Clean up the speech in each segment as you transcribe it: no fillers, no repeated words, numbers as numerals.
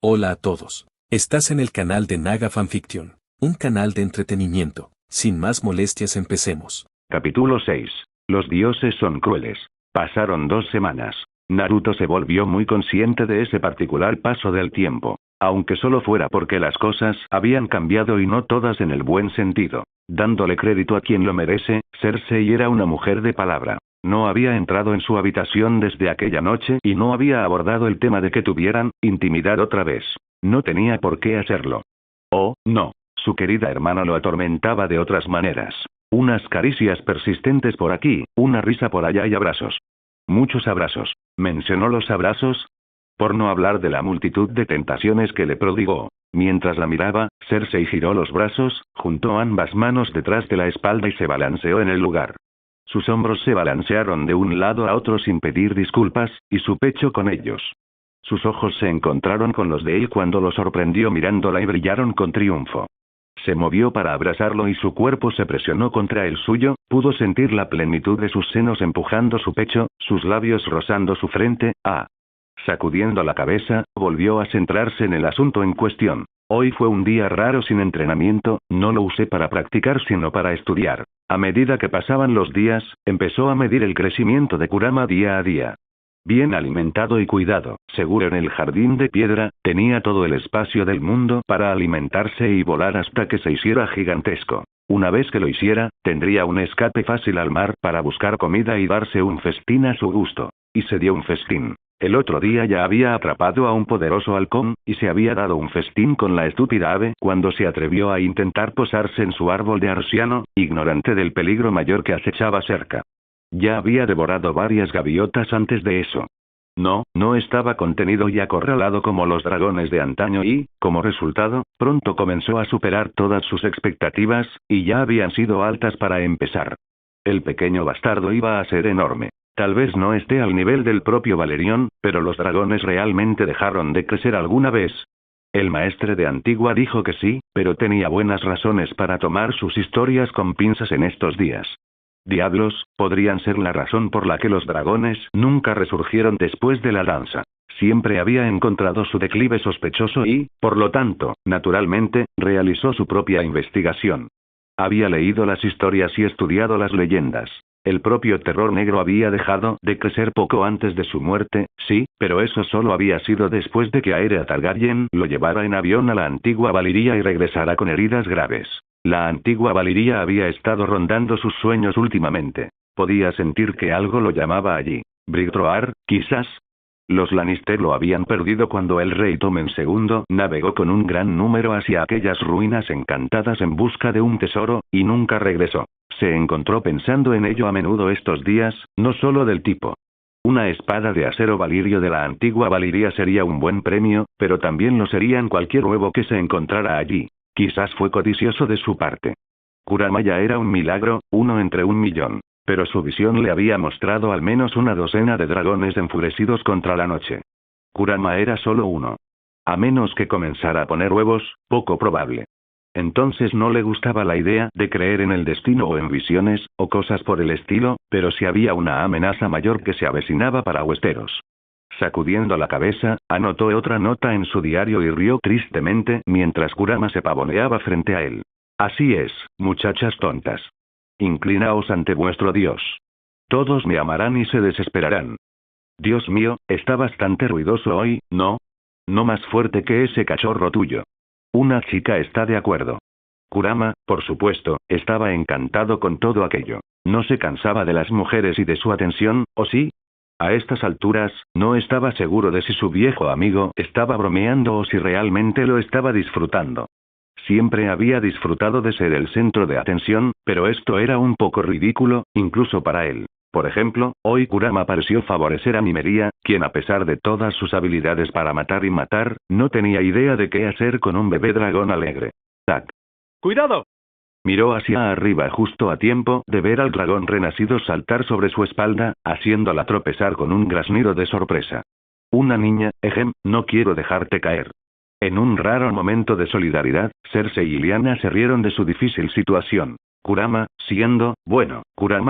Hola a todos. Estás en el canal de Naga Fanfiction, un canal de entretenimiento. Sin más molestias, empecemos. Capítulo 6. Los dioses son crueles. Pasaron 2 semanas. Naruto se volvió muy consciente de ese particular paso del tiempo. Aunque solo fuera porque las cosas habían cambiado y no todas en el buen sentido. Dándole crédito a quien lo merece, Cersei era una mujer de palabra. No había entrado en su habitación desde aquella noche y no había abordado el tema de que tuvieran intimidad otra vez. No tenía por qué hacerlo. Oh, no. Su querida hermana lo atormentaba de otras maneras. Unas caricias persistentes por aquí, una risa por allá y abrazos. Muchos abrazos. ¿Mencionó los abrazos? Por no hablar de la multitud de tentaciones que le prodigó. Mientras la miraba, Cersei giró los brazos, juntó ambas manos detrás de la espalda y se balanceó en el lugar. Sus hombros se balancearon de un lado a otro sin pedir disculpas, y su pecho con ellos. Sus ojos se encontraron con los de él cuando lo sorprendió mirándola y brillaron con triunfo. Se movió para abrazarlo y su cuerpo se presionó contra el suyo, pudo sentir la plenitud de sus senos empujando su pecho, sus labios rozando su frente. Sacudiendo la cabeza, volvió a centrarse en el asunto en cuestión. Hoy fue un día raro sin entrenamiento, no lo usé para practicar sino para estudiar. A medida que pasaban los días, empezó a medir el crecimiento de Kurama día a día. Bien alimentado y cuidado, seguro en el jardín de piedra, tenía todo el espacio del mundo para alimentarse y volar hasta que se hiciera gigantesco. Una vez que lo hiciera, tendría un escape fácil al mar para buscar comida y darse un festín a su gusto. Y se dio un festín. El otro día ya había atrapado a un poderoso halcón, y se había dado un festín con la estúpida ave cuando se atrevió a intentar posarse en su árbol de arciano, ignorante del peligro mayor que acechaba cerca. Ya había devorado varias gaviotas antes de eso. No estaba contenido y acorralado como los dragones de antaño y, como resultado, pronto comenzó a superar todas sus expectativas, y ya habían sido altas para empezar. El pequeño bastardo iba a ser enorme. Tal vez no esté al nivel del propio Valerión, pero los dragones realmente dejaron de crecer alguna vez. El maestre de Antigua dijo que sí, pero tenía buenas razones para tomar sus historias con pinzas en estos días. Diablos, podrían ser la razón por la que los dragones nunca resurgieron después de la danza. Siempre había encontrado su declive sospechoso y, por lo tanto, naturalmente, realizó su propia investigación. Había leído las historias y estudiado las leyendas. El propio terror negro había dejado de crecer poco antes de su muerte, sí, pero eso solo había sido después de que Aerea Targaryen lo llevara en avión a la antigua Valiria y regresara con heridas graves. La antigua Valiria había estado rondando sus sueños últimamente. Podía sentir que algo lo llamaba allí. Britroar, quizás. Los Lannister lo habían perdido cuando el rey Tommen II navegó con un gran número hacia aquellas ruinas encantadas en busca de un tesoro, y nunca regresó. Se encontró pensando en ello a menudo estos días, no solo del tipo. Una espada de acero valirio de la antigua Valiria sería un buen premio, pero también lo serían cualquier huevo que se encontrara allí. Quizás fue codicioso de su parte. Kurama ya era un milagro, uno entre 1.000.000. Pero su visión le había mostrado al menos una docena de dragones enfurecidos contra la noche. Kurama era solo uno. A menos que comenzara a poner huevos, poco probable. Entonces no le gustaba la idea de creer en el destino o en visiones, o cosas por el estilo, pero si había una amenaza mayor que se avecinaba para Westeros. Sacudiendo la cabeza, anotó otra nota en su diario y rió tristemente mientras Kurama se pavoneaba frente a él. Así es, muchachas tontas. Inclinaos ante vuestro Dios. Todos me amarán y se desesperarán. Dios mío, está bastante ruidoso hoy, ¿no? No más fuerte que ese cachorro tuyo. Una chica está de acuerdo. Kurama, por supuesto, estaba encantado con todo aquello. No se cansaba de las mujeres y de su atención, ¿o sí? A estas alturas, no estaba seguro de si su viejo amigo estaba bromeando o si realmente lo estaba disfrutando. Siempre había disfrutado de ser el centro de atención, pero esto era un poco ridículo, incluso para él. Por ejemplo, hoy Kurama pareció favorecer a Mimeria, quien a pesar de todas sus habilidades para matar y matar, no tenía idea de qué hacer con un bebé dragón alegre. ¡Tac! ¡Cuidado! Miró hacia arriba justo a tiempo de ver al dragón renacido saltar sobre su espalda, haciéndola tropezar con un graznido de sorpresa. Una niña, no quiero dejarte caer. En un raro momento de solidaridad, Cersei y Lyanna se rieron de su difícil situación. Kurama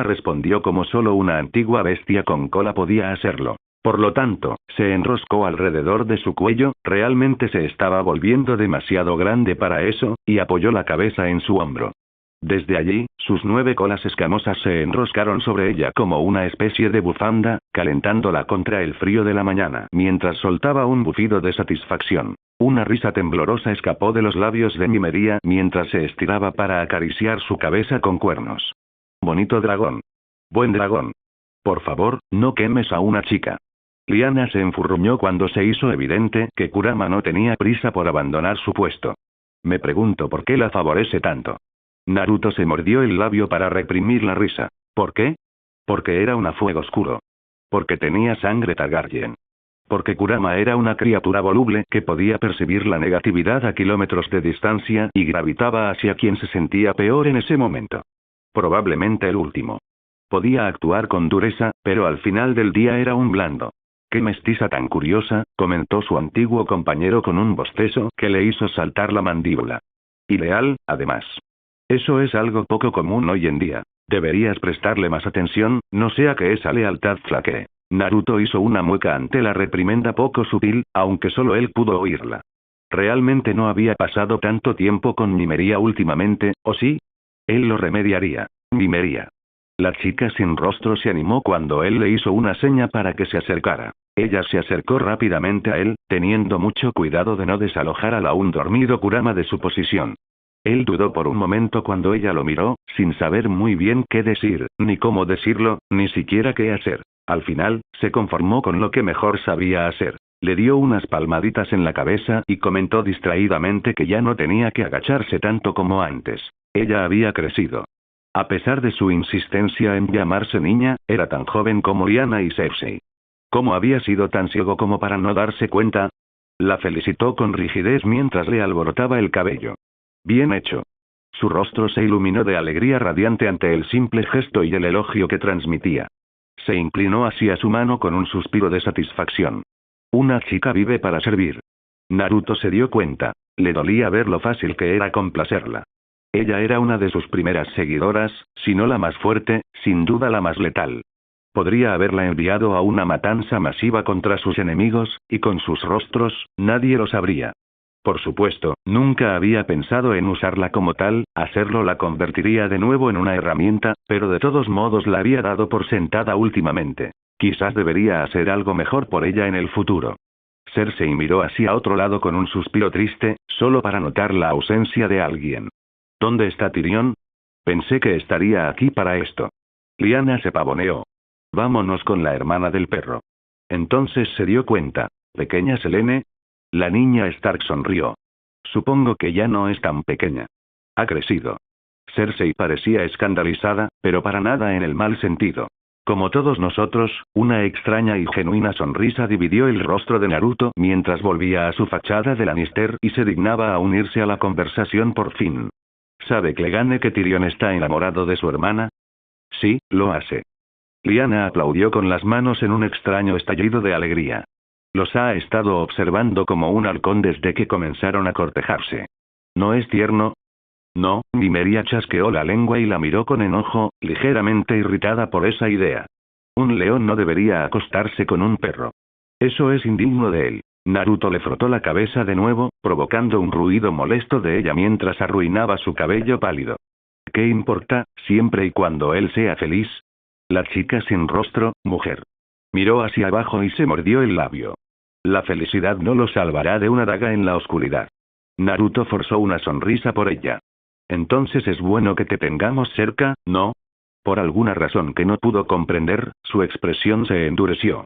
respondió como solo una antigua bestia con cola podía hacerlo. Por lo tanto, se enroscó alrededor de su cuello, realmente se estaba volviendo demasiado grande para eso, y apoyó la cabeza en su hombro. Desde allí, sus 9 colas escamosas se enroscaron sobre ella como una especie de bufanda, calentándola contra el frío de la mañana, mientras soltaba un bufido de satisfacción. Una risa temblorosa escapó de los labios de Mimería mientras se estiraba para acariciar su cabeza con cuernos. Bonito dragón. Buen dragón. Por favor, no quemes a una chica. Liana se enfurruñó cuando se hizo evidente que Kurama no tenía prisa por abandonar su puesto. Me pregunto por qué la favorece tanto. Naruto se mordió el labio para reprimir la risa. ¿Por qué? Porque era un fuego oscuro. Porque tenía sangre Targaryen. Porque Kurama era una criatura voluble que podía percibir la negatividad a kilómetros de distancia y gravitaba hacia quien se sentía peor en ese momento. Probablemente el último. Podía actuar con dureza, pero al final del día era un blando. «Qué mestiza tan curiosa», comentó su antiguo compañero con un bostezo que le hizo saltar la mandíbula. «Y leal, además. Eso es algo poco común hoy en día. Deberías prestarle más atención, no sea que esa lealtad flaquee». Naruto hizo una mueca ante la reprimenda poco sutil, aunque solo él pudo oírla. Realmente no había pasado tanto tiempo con Mimería últimamente, ¿o sí? Él lo remediaría. Mimería. La chica sin rostro se animó cuando él le hizo una seña para que se acercara. Ella se acercó rápidamente a él, teniendo mucho cuidado de no desalojar al aún dormido Kurama de su posición. Él dudó por un momento cuando ella lo miró, sin saber muy bien qué decir, ni cómo decirlo, ni siquiera qué hacer. Al final, se conformó con lo que mejor sabía hacer. Le dio unas palmaditas en la cabeza y comentó distraídamente que ya no tenía que agacharse tanto como antes. Ella había crecido. A pesar de su insistencia en llamarse niña, era tan joven como Liana y Cersei. ¿Cómo había sido tan ciego como para no darse cuenta? La felicitó con rigidez mientras le alborotaba el cabello. Bien hecho. Su rostro se iluminó de alegría radiante ante el simple gesto y el elogio que transmitía. Se inclinó hacia su mano con un suspiro de satisfacción. Una chica vive para servir. Naruto se dio cuenta. Le dolía ver lo fácil que era complacerla. Ella era una de sus primeras seguidoras, si no la más fuerte, sin duda la más letal. Podría haberla enviado a una matanza masiva contra sus enemigos, y con sus rostros, nadie lo sabría. Por supuesto, nunca había pensado en usarla como tal, hacerlo la convertiría de nuevo en una herramienta, pero de todos modos la había dado por sentada últimamente. Quizás debería hacer algo mejor por ella en el futuro. Cersei miró hacia otro lado con un suspiro triste, solo para notar la ausencia de alguien. ¿Dónde está Tyrion? Pensé que estaría aquí para esto. Liana se pavoneó. Vámonos con la hermana del perro. Entonces se dio cuenta. ¿Pequeña Selene? La niña Stark sonrió. Supongo que ya no es tan pequeña. Ha crecido. Cersei parecía escandalizada, pero para nada en el mal sentido. Como todos nosotros, una extraña y genuina sonrisa dividió el rostro de Naruto mientras volvía a su fachada de Lannister y se dignaba a unirse a la conversación por fin. ¿Sabe Clegane que Tyrion está enamorado de su hermana? Sí, lo hace. Liana aplaudió con las manos en un extraño estallido de alegría. Los ha estado observando como un halcón desde que comenzaron a cortejarse. ¿No es tierno? No, Mimería chasqueó la lengua y la miró con enojo, ligeramente irritada por esa idea. Un león no debería acostarse con un perro. Eso es indigno de él. Naruto le frotó la cabeza de nuevo, provocando un ruido molesto de ella mientras arruinaba su cabello pálido. ¿Qué importa, siempre y cuando él sea feliz? La chica sin rostro, mujer. Miró hacia abajo y se mordió el labio. La felicidad no lo salvará de una daga en la oscuridad. Naruto forzó una sonrisa por ella. Entonces es bueno que te tengamos cerca, ¿no? Por alguna razón que no pudo comprender, su expresión se endureció.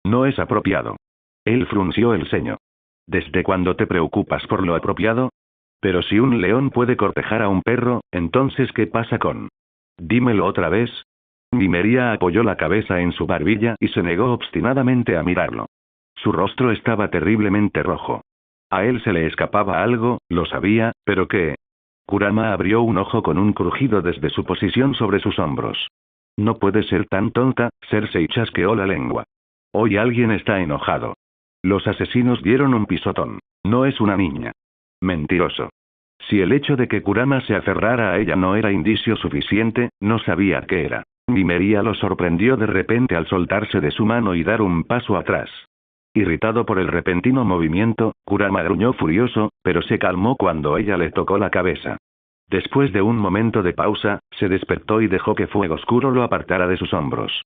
No es apropiado. Él frunció el ceño. ¿Desde cuándo te preocupas por lo apropiado? Pero si un león puede cortejar a un perro, entonces ¿qué pasa con? Dímelo otra vez. Mimería apoyó la cabeza en su barbilla y se negó obstinadamente a mirarlo. Su rostro estaba terriblemente rojo. A él se le escapaba algo, lo sabía, pero ¿qué? Kurama abrió un ojo con un crujido desde su posición sobre sus hombros. No puede ser tan tonta, Cersei chasqueó la lengua. Hoy alguien está enojado. Los asesinos dieron un pisotón. No es una niña. Mentiroso. Si el hecho de que Kurama se aferrara a ella no era indicio suficiente, no sabía qué era. Nymeria lo sorprendió de repente al soltarse de su mano y dar un paso atrás. Irritado por el repentino movimiento, Kurama gruñó furioso, pero se calmó cuando ella le tocó la cabeza. Después de un momento de pausa, se despertó y dejó que Fuego Oscuro lo apartara de sus hombros.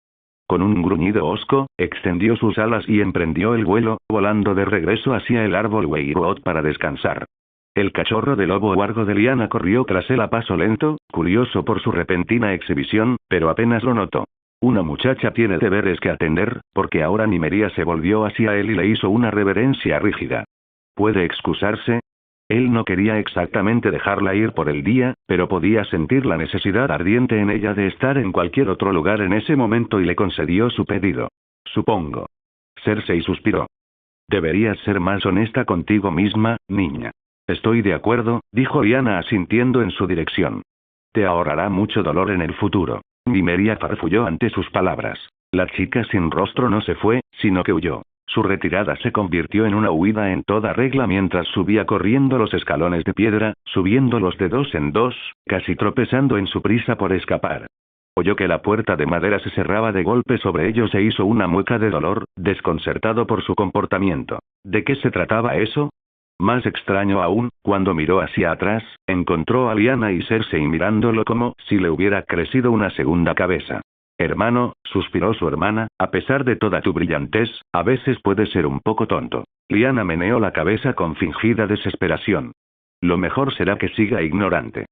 Con un gruñido hosco, extendió sus alas y emprendió el vuelo, volando de regreso hacia el árbol Weiruot para descansar. El cachorro de lobo huargo de Liana corrió tras él a paso lento, curioso por su repentina exhibición, pero apenas lo notó. Una muchacha tiene deberes que atender, porque ahora Nymeria se volvió hacia él y le hizo una reverencia rígida. ¿Puede excusarse? Él no quería exactamente dejarla ir por el día, pero podía sentir la necesidad ardiente en ella de estar en cualquier otro lugar en ese momento y le concedió su pedido. Supongo. Cersei suspiró. Deberías ser más honesta contigo misma, niña. Estoy de acuerdo, dijo Lyanna asintiendo en su dirección. Te ahorrará mucho dolor en el futuro. Nymeria farfulló ante sus palabras. La chica sin rostro no se fue, sino que huyó. Su retirada se convirtió en una huida en toda regla mientras subía corriendo los escalones de piedra, subiéndolos de dos en dos, casi tropezando en su prisa por escapar. Oyó que la puerta de madera se cerraba de golpe sobre ellos e hizo una mueca de dolor, desconcertado por su comportamiento. ¿De qué se trataba eso? Más extraño aún, cuando miró hacia atrás, encontró a Lyanna y Cersei mirándolo como si le hubiera crecido una segunda cabeza. Hermano, suspiró su hermana, a pesar de toda tu brillantez, a veces puedes ser un poco tonto. Lyanna meneó la cabeza con fingida desesperación. Lo mejor será que siga ignorante.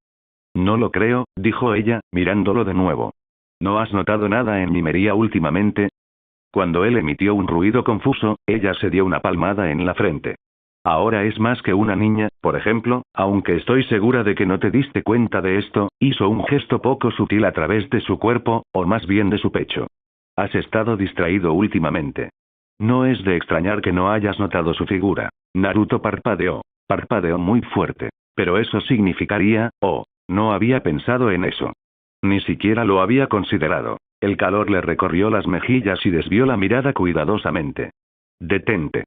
No lo creo, dijo ella, mirándolo de nuevo. ¿No has notado nada en Nymeria últimamente? Cuando él emitió un ruido confuso, ella se dio una palmada en la frente. Ahora es más que una niña, por ejemplo, aunque estoy segura de que no te diste cuenta de esto, hizo un gesto poco sutil a través de su cuerpo, o más bien de su pecho. Has estado distraído últimamente. No es de extrañar que no hayas notado su figura. Naruto parpadeó. Parpadeó muy fuerte. Pero eso significaría, no había pensado en eso. Ni siquiera lo había considerado. El calor le recorrió las mejillas y desvió la mirada cuidadosamente. Detente.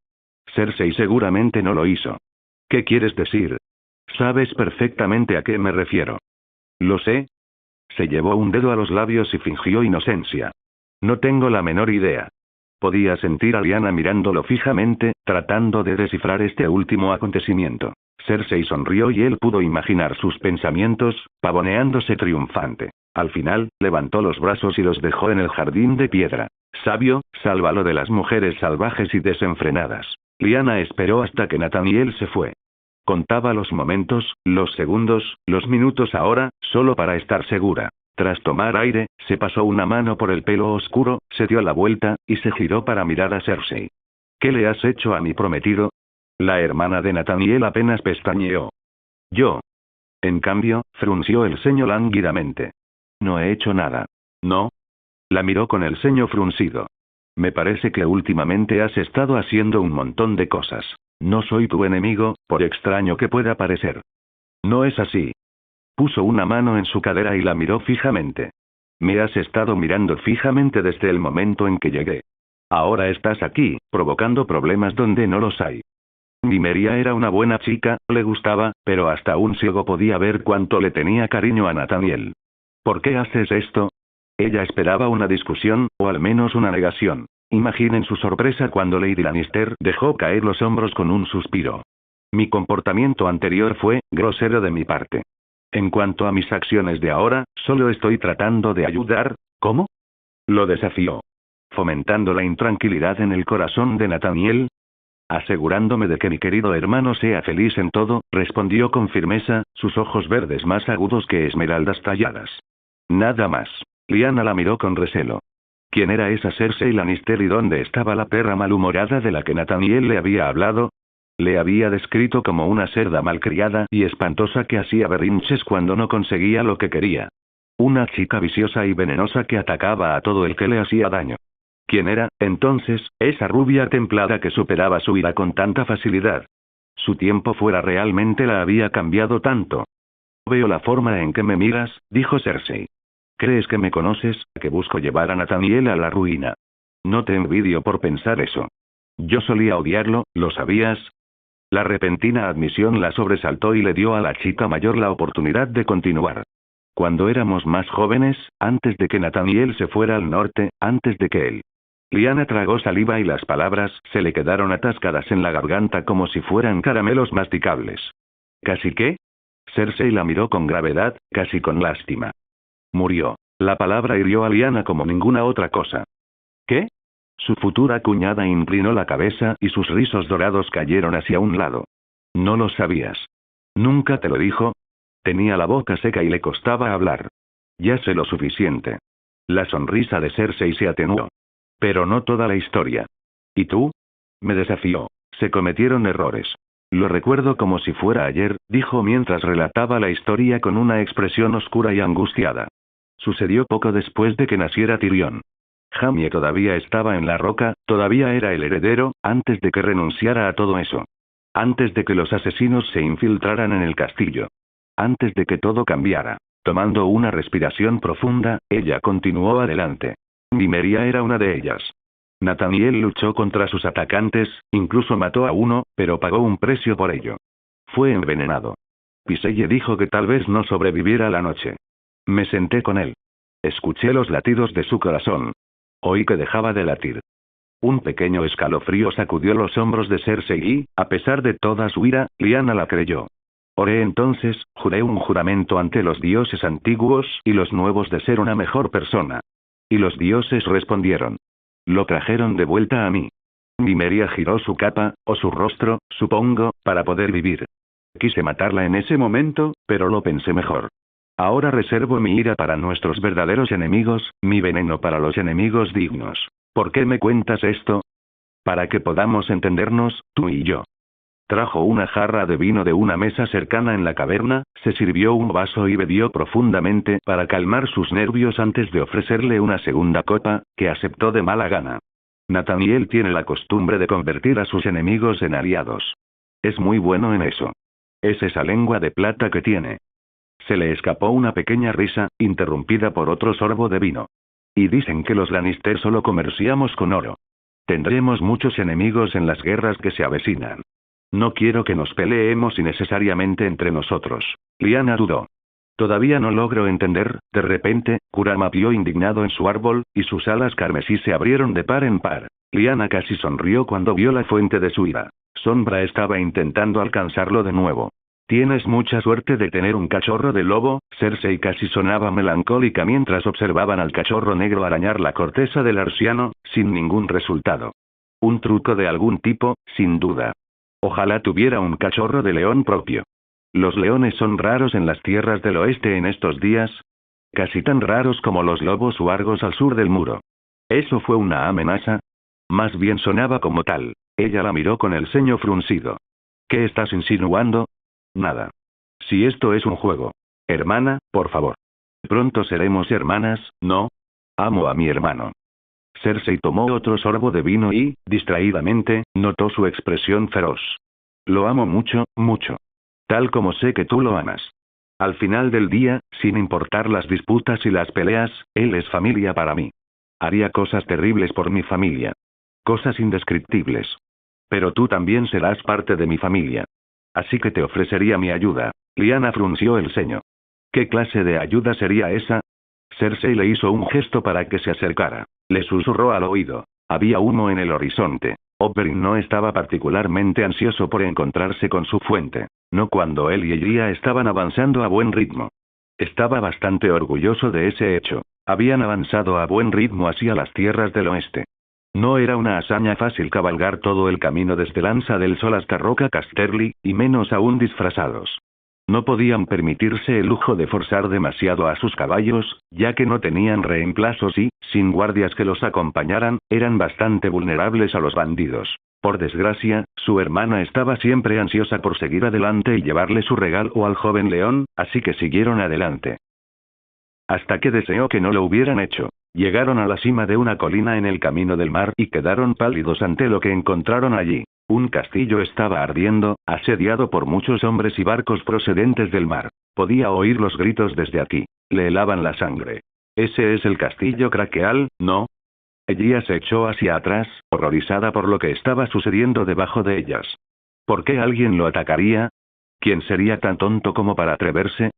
Cersei seguramente no lo hizo. ¿Qué quieres decir? Sabes perfectamente a qué me refiero. Lo sé. Se llevó un dedo a los labios y fingió inocencia. No tengo la menor idea. Podía sentir a Lyanna mirándolo fijamente, tratando de descifrar este último acontecimiento. Cersei sonrió y él pudo imaginar sus pensamientos, pavoneándose triunfante. Al final, levantó los brazos y los dejó en el jardín de piedra. Sabio, sálvalo de las mujeres salvajes y desenfrenadas. Lyanna esperó hasta que Nathaniel se fue. Contaba los momentos, los segundos, los minutos ahora, solo para estar segura. Tras tomar aire, se pasó una mano por el pelo oscuro, se dio la vuelta, y se giró para mirar a Cersei. ¿Qué le has hecho a mi prometido? La hermana de Nathaniel apenas pestañeó. Yo. En cambio, frunció el ceño lánguidamente. No he hecho nada. ¿No? La miró con el ceño fruncido. Me parece que últimamente has estado haciendo un montón de cosas. No soy tu enemigo, por extraño que pueda parecer. No es así. Puso una mano en su cadera y la miró fijamente. Me has estado mirando fijamente desde el momento en que llegué. Ahora estás aquí, provocando problemas donde no los hay. Nymeria era una buena chica, le gustaba, pero hasta un ciego podía ver cuánto le tenía cariño a Nathaniel. ¿Por qué haces esto? Ella esperaba una discusión, o al menos una negación. Imaginen su sorpresa cuando Lady Lannister dejó caer los hombros con un suspiro. Mi comportamiento anterior fue grosero de mi parte. En cuanto a mis acciones de ahora, solo estoy tratando de ayudar. ¿Cómo? Lo desafió. Fomentando la intranquilidad en el corazón de Nathaniel. Asegurándome de que mi querido hermano sea feliz en todo, respondió con firmeza, sus ojos verdes más agudos que esmeraldas talladas. Nada más. Lyanna la miró con recelo. ¿Quién era esa Cersei Lannister y dónde estaba la perra malhumorada de la que Nathaniel le había hablado? Le había descrito como una cerda malcriada y espantosa que hacía berrinches cuando no conseguía lo que quería. Una chica viciosa y venenosa que atacaba a todo el que le hacía daño. ¿Quién era, entonces, esa rubia templada que superaba su ira con tanta facilidad? Su tiempo fuera realmente la había cambiado tanto. Veo la forma en que me miras, dijo Cersei. ¿Crees que me conoces, que busco llevar a Nathaniel a la ruina? No te envidio por pensar eso. Yo solía odiarlo, ¿lo sabías? La repentina admisión la sobresaltó y le dio a la chica mayor la oportunidad de continuar. Cuando éramos más jóvenes, antes de que Nathaniel se fuera al norte, antes de que él. Lyanna tragó saliva y las palabras se le quedaron atascadas en la garganta como si fueran caramelos masticables. ¿Casi qué? Cersei la miró con gravedad, casi con lástima. Murió. La palabra hirió a Lyanna como ninguna otra cosa. ¿Qué? Su futura cuñada inclinó la cabeza y sus rizos dorados cayeron hacia un lado. No lo sabías. ¿Nunca te lo dijo? Tenía la boca seca y le costaba hablar. Ya sé lo suficiente. La sonrisa de Cersei se atenuó. Pero no toda la historia. ¿Y tú? Me desafió. Se cometieron errores. Lo recuerdo como si fuera ayer, dijo mientras relataba la historia con una expresión oscura y angustiada. Sucedió poco después de que naciera Tyrion. Jaime todavía estaba en la roca, todavía era el heredero, antes de que renunciara a todo eso. Antes de que los asesinos se infiltraran en el castillo. Antes de que todo cambiara. Tomando una respiración profunda, ella continuó adelante. Nymeria era una de ellas. Nathaniel luchó contra sus atacantes, incluso mató a uno, pero pagó un precio por ello. Fue envenenado. Viseye dijo que tal vez no sobreviviera la noche. Me senté con él. Escuché los latidos de su corazón. Oí que dejaba de latir. Un pequeño escalofrío sacudió los hombros de Cersei y, a pesar de toda su ira, Lyanna la creyó. Oré entonces, juré un juramento ante los dioses antiguos y los nuevos de ser una mejor persona. Y los dioses respondieron. Lo trajeron de vuelta a mí. Nymeria giró su capa, o su rostro, supongo, para poder vivir. Quise matarla en ese momento, pero lo pensé mejor. Ahora reservo mi ira para nuestros verdaderos enemigos, mi veneno para los enemigos dignos. ¿Por qué me cuentas esto? Para que podamos entendernos, tú y yo. Trajo una jarra de vino de una mesa cercana en la caverna, se sirvió un vaso y bebió profundamente para calmar sus nervios antes de ofrecerle una segunda copa, que aceptó de mala gana. Nathaniel tiene la costumbre de convertir a sus enemigos en aliados. Es muy bueno en eso. Es esa lengua de plata que tiene. Se le escapó una pequeña risa, interrumpida por otro sorbo de vino. Y dicen que los Lannister solo comerciamos con oro. Tendremos muchos enemigos en las guerras que se avecinan. No quiero que nos peleemos innecesariamente entre nosotros. Lyanna dudó. Todavía no logro entender, de repente, Kurama vio indignado en su árbol, y sus alas carmesí se abrieron de par en par. Lyanna casi sonrió cuando vio la fuente de su ira. Sombra estaba intentando alcanzarlo de nuevo. Tienes mucha suerte de tener un cachorro de lobo, Cersei casi sonaba melancólica mientras observaban al cachorro negro arañar la corteza del arciano, sin ningún resultado. Un truco de algún tipo, sin duda. Ojalá tuviera un cachorro de león propio. Los leones son raros en las tierras del oeste en estos días. Casi tan raros como los lobos huargos al sur del muro. ¿Eso fue una amenaza? Más bien sonaba como tal. Ella la miró con el ceño fruncido. ¿Qué estás insinuando? Nada. Si esto es un juego. Hermana, por favor. Pronto seremos hermanas, ¿no? Amo a mi hermano. Cersei tomó otro sorbo de vino y, distraídamente, notó su expresión feroz. Lo amo mucho, mucho. Tal como sé que tú lo amas. Al final del día, sin importar las disputas y las peleas, él es familia para mí. Haría cosas terribles por mi familia. Cosas indescriptibles. Pero tú también serás parte de mi familia. Así que te ofrecería mi ayuda. Lyanna frunció el ceño. ¿Qué clase de ayuda sería esa? Cersei le hizo un gesto para que se acercara. Le susurró al oído. Había humo en el horizonte. Oberyn no estaba particularmente ansioso por encontrarse con su fuente. No cuando él y ella estaban avanzando a buen ritmo. Estaba bastante orgulloso de ese hecho. Habían avanzado a buen ritmo hacia las tierras del oeste. No era una hazaña fácil cabalgar todo el camino desde Lanza del Sol hasta Roca Casterly, y menos aún disfrazados. No podían permitirse el lujo de forzar demasiado a sus caballos, ya que no tenían reemplazos y, sin guardias que los acompañaran, eran bastante vulnerables a los bandidos. Por desgracia, su hermana estaba siempre ansiosa por seguir adelante y llevarle su regalo al joven león, así que siguieron adelante. Hasta que deseó que no lo hubieran hecho. Llegaron a la cima de una colina en el camino del mar y quedaron pálidos ante lo que encontraron allí. Un castillo estaba ardiendo, asediado por muchos hombres y barcos procedentes del mar. Podía oír los gritos desde aquí. Le helaban la sangre. Ese es el castillo Craqueal, ¿no? Ella se echó hacia atrás, horrorizada por lo que estaba sucediendo debajo de ellas. ¿Por qué alguien lo atacaría? ¿Quién sería tan tonto como para atreverse?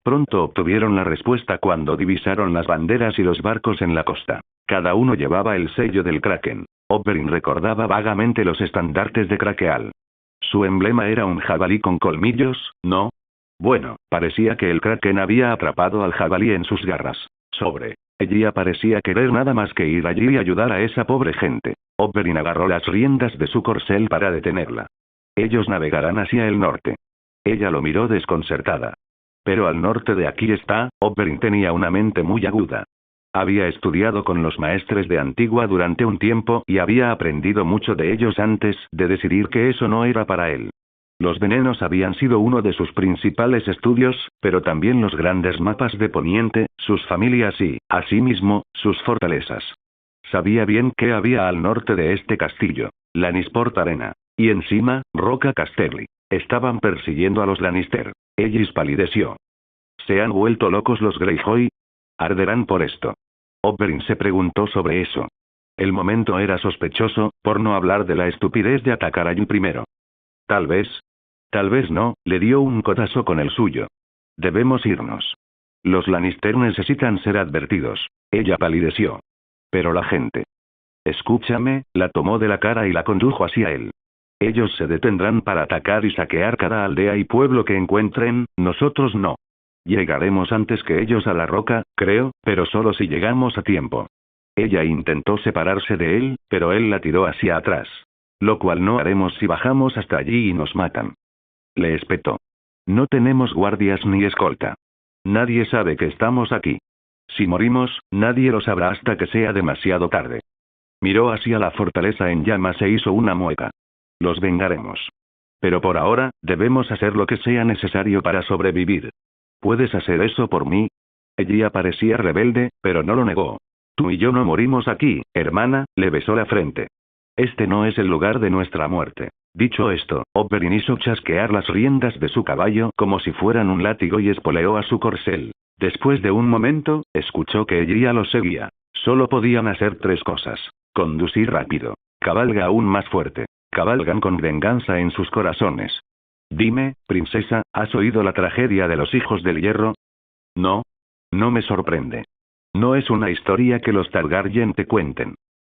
Pronto obtuvieron la respuesta cuando divisaron las banderas y los barcos en la costa. Cada uno llevaba el sello del Kraken. Oberyn recordaba vagamente los estandartes de Crakeal. Su emblema era un jabalí con colmillos, ¿no? Bueno, parecía que el Kraken había atrapado al jabalí en sus garras. Ella parecía querer nada más que ir allí y ayudar a esa pobre gente. Oberyn agarró las riendas de su corcel para detenerla. Ellos navegarán hacia el norte. Ella lo miró desconcertada. Pero al norte de aquí está, Oberyn tenía una mente muy aguda. Había estudiado con los maestres de Antigua durante un tiempo y había aprendido mucho de ellos antes de decidir que eso no era para él. Los venenos habían sido uno de sus principales estudios, pero también los grandes mapas de Poniente, sus familias y, asimismo, sus fortalezas. Sabía bien qué había al norte de este castillo. Lannisport Arena. Y encima, Roca Casterly. Estaban persiguiendo a los Lannister. Ellis palideció. ¿Se han vuelto locos los Greyjoy? ¿Arderán por esto? Oberyn se preguntó sobre eso. El momento era sospechoso, por no hablar de la estupidez de atacar allí primero. Tal vez no, le dio un codazo con el suyo. Debemos irnos. Los Lannister necesitan ser advertidos. Ella palideció. Pero la gente. Escúchame, la tomó de la cara y la condujo hacia él. Ellos se detendrán para atacar y saquear cada aldea y pueblo que encuentren, nosotros no. Llegaremos antes que ellos a la roca, creo, pero solo si llegamos a tiempo. Ella intentó separarse de él, pero él la tiró hacia atrás. Lo cual no haremos si bajamos hasta allí y nos matan. Le espetó. No tenemos guardias ni escolta. Nadie sabe que estamos aquí. Si morimos, nadie lo sabrá hasta que sea demasiado tarde. Miró hacia la fortaleza en llamas e hizo una mueca. Los vengaremos. Pero por ahora, debemos hacer lo que sea necesario para sobrevivir. ¿Puedes hacer eso por mí? Ella parecía rebelde, pero no lo negó. Tú y yo no morimos aquí, hermana, le besó la frente. Este no es el lugar de nuestra muerte. Dicho esto, Oberyn hizo chasquear las riendas de su caballo como si fueran un látigo y espoleó a su corcel. Después de un momento, escuchó que ella lo seguía. Solo podían hacer tres cosas. Conducir rápido. Cabalga aún más fuerte. Cabalgan con venganza en sus corazones. Dime, princesa, ¿has oído la tragedia de los hijos del hierro? No. No me sorprende. No es una historia que los Targaryen te cuenten.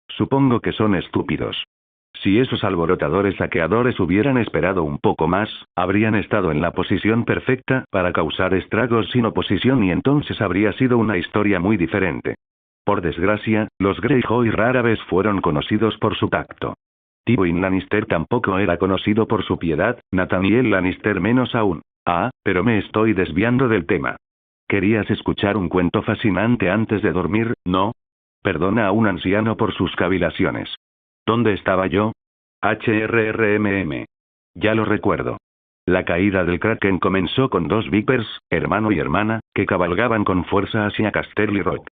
Supongo que son estúpidos. Si esos alborotadores saqueadores hubieran esperado un poco más, habrían estado en la posición perfecta para causar estragos sin oposición y entonces habría sido una historia muy diferente. Por desgracia, los Greyjoy rara vez fueron conocidos por su tacto. Tywin Lannister tampoco era conocido por su piedad, Nathaniel Lannister menos aún. Ah, pero me estoy desviando del tema. ¿Querías escuchar un cuento fascinante antes de dormir, no? Perdona a un anciano por sus cavilaciones. ¿Dónde estaba yo? HRRMM. Ya lo recuerdo. La caída del Kraken comenzó con dos Vipers, hermano y hermana, que cabalgaban con fuerza hacia Casterly Rock.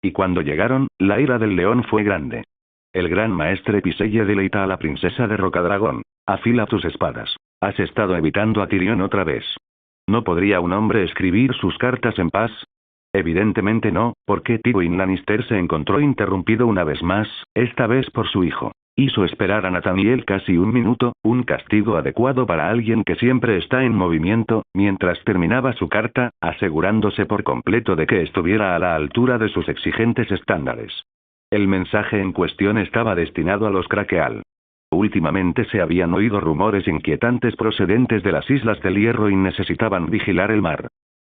Y cuando llegaron, la ira del león fue grande. El gran maestre Piselle deleita a la princesa de Rocadragón. Afila tus espadas. ¿Has estado evitando a Tyrion otra vez? ¿No podría un hombre escribir sus cartas en paz? Evidentemente no, porque Tywin Lannister se encontró interrumpido una vez más, esta vez por su hijo. Hizo esperar a Nathaniel casi un minuto, un castigo adecuado para alguien que siempre está en movimiento, mientras terminaba su carta, asegurándose por completo de que estuviera a la altura de sus exigentes estándares. El mensaje en cuestión estaba destinado a los Crakeal. Últimamente se habían oído rumores inquietantes procedentes de las Islas del Hierro y necesitaban vigilar el mar.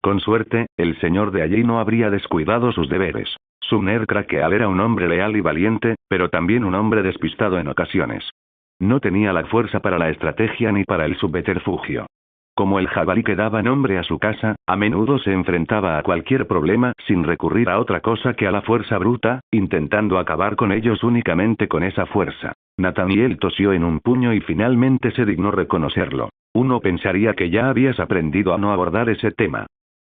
Con suerte, el señor de allí no habría descuidado sus deberes. Sumner Crakeal era un hombre leal y valiente, pero también un hombre despistado en ocasiones. No tenía la fuerza para la estrategia ni para el subterfugio. Como el jabalí que daba nombre a su casa, a menudo se enfrentaba a cualquier problema sin recurrir a otra cosa que a la fuerza bruta, intentando acabar con ellos únicamente con esa fuerza. Nathaniel tosió en un puño y finalmente se dignó reconocerlo. Uno pensaría que ya habías aprendido a no abordar ese tema.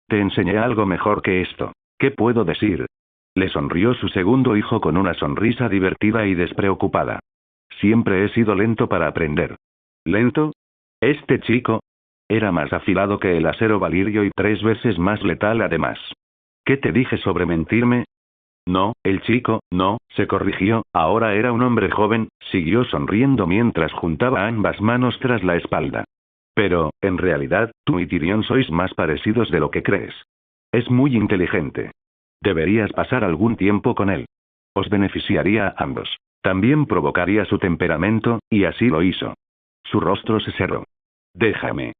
Te enseñé algo mejor que esto. ¿Qué puedo decir? Le sonrió su segundo hijo con una sonrisa divertida y despreocupada. Siempre he sido lento para aprender. ¿Lento? Este chico era más afilado que el acero valirio y 3 veces más letal además. ¿Qué te dije sobre mentirme? No, el chico, no, se corrigió, ahora era un hombre joven, siguió sonriendo mientras juntaba ambas manos tras la espalda. Pero, en realidad, tú y Tyrion sois más parecidos de lo que crees. Es muy inteligente. Deberías pasar algún tiempo con él. Os beneficiaría a ambos. También provocaría su temperamento, y así lo hizo. Su rostro se cerró. Déjame.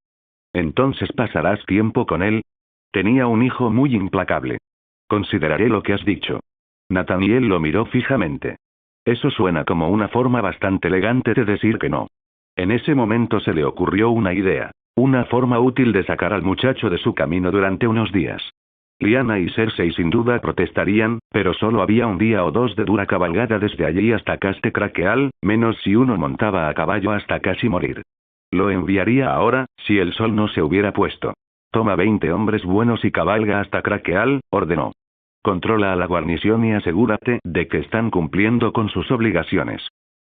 Entonces pasarás tiempo con él. Tenía un hijo muy implacable. Consideraré lo que has dicho. Nathaniel lo miró fijamente. Eso suena como una forma bastante elegante de decir que no. En ese momento se le ocurrió una idea. Una forma útil de sacar al muchacho de su camino durante unos días. Lyanna y Cersei sin duda protestarían, pero solo había un día o dos de dura cabalgada desde allí hasta Caste Craqueal, menos si uno montaba a caballo hasta casi morir. Lo enviaría ahora, si el sol no se hubiera puesto. Toma 20 hombres buenos y cabalga hasta Craqueal, ordenó. Controla a la guarnición y asegúrate de que están cumpliendo con sus obligaciones.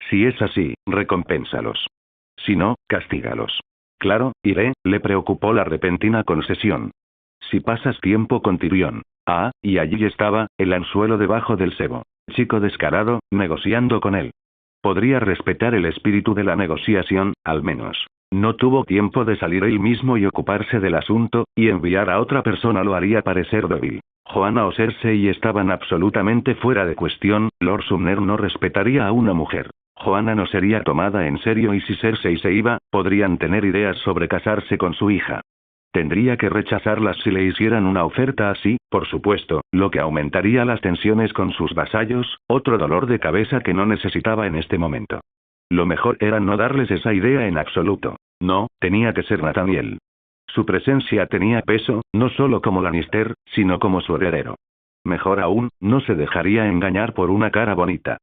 Si es así, recompénsalos. Si no, castígalos. Claro, iré, le preocupó la repentina concesión. Si pasas tiempo con Tyrion. Ah, y allí estaba, el anzuelo debajo del cebo. Chico descarado, negociando con él. Podría respetar el espíritu de la negociación, al menos. No tuvo tiempo de salir él mismo y ocuparse del asunto, y enviar a otra persona lo haría parecer débil. Joanna o Cersei estaban absolutamente fuera de cuestión, Lord Sumner no respetaría a una mujer. Joanna no sería tomada en serio y si Cersei se iba, podrían tener ideas sobre casarse con su hija. Tendría que rechazarlas si le hicieran una oferta así, por supuesto, lo que aumentaría las tensiones con sus vasallos, otro dolor de cabeza que no necesitaba en este momento. Lo mejor era no darles esa idea en absoluto. No, tenía que ser Nathaniel. Su presencia tenía peso, no solo como Lannister, sino como su heredero. Mejor aún, no se dejaría engañar por una cara bonita.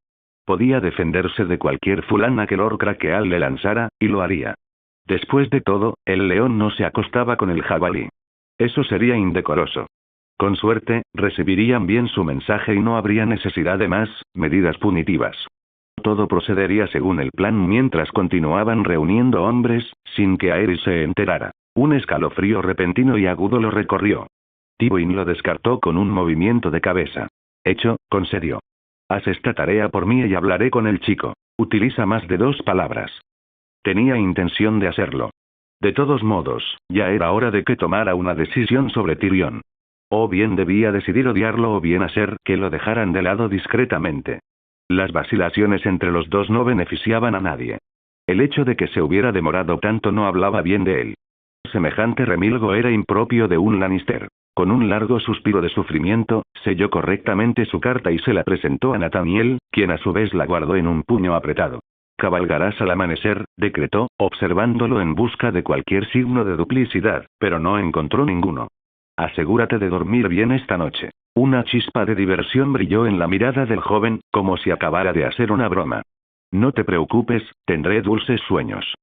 Podía defenderse de cualquier fulana que Lord Craqueal le lanzara, y lo haría. Después de todo, el león no se acostaba con el jabalí. Eso sería indecoroso. Con suerte, recibirían bien su mensaje y no habría necesidad de más medidas punitivas. Todo procedería según el plan mientras continuaban reuniendo hombres, sin que Aerys se enterara. Un escalofrío repentino y agudo lo recorrió. Tywin lo descartó con un movimiento de cabeza. Hecho, concedió. Haz esta tarea por mí y hablaré con el chico. Utiliza más de 2 palabras. Tenía intención de hacerlo. De todos modos, ya era hora de que tomara una decisión sobre Tyrion. O bien debía decidir odiarlo o bien hacer que lo dejaran de lado discretamente. Las vacilaciones entre los dos no beneficiaban a nadie. El hecho de que se hubiera demorado tanto no hablaba bien de él. Semejante remilgo era impropio de un Lannister. Con un largo suspiro de sufrimiento, selló correctamente su carta y se la presentó a Nathaniel, quien a su vez la guardó en un puño apretado. Cabalgarás al amanecer, decretó, observándolo en busca de cualquier signo de duplicidad, pero no encontró ninguno. Asegúrate de dormir bien esta noche. Una chispa de diversión brilló en la mirada del joven, como si acabara de hacer una broma. No te preocupes, tendré dulces sueños.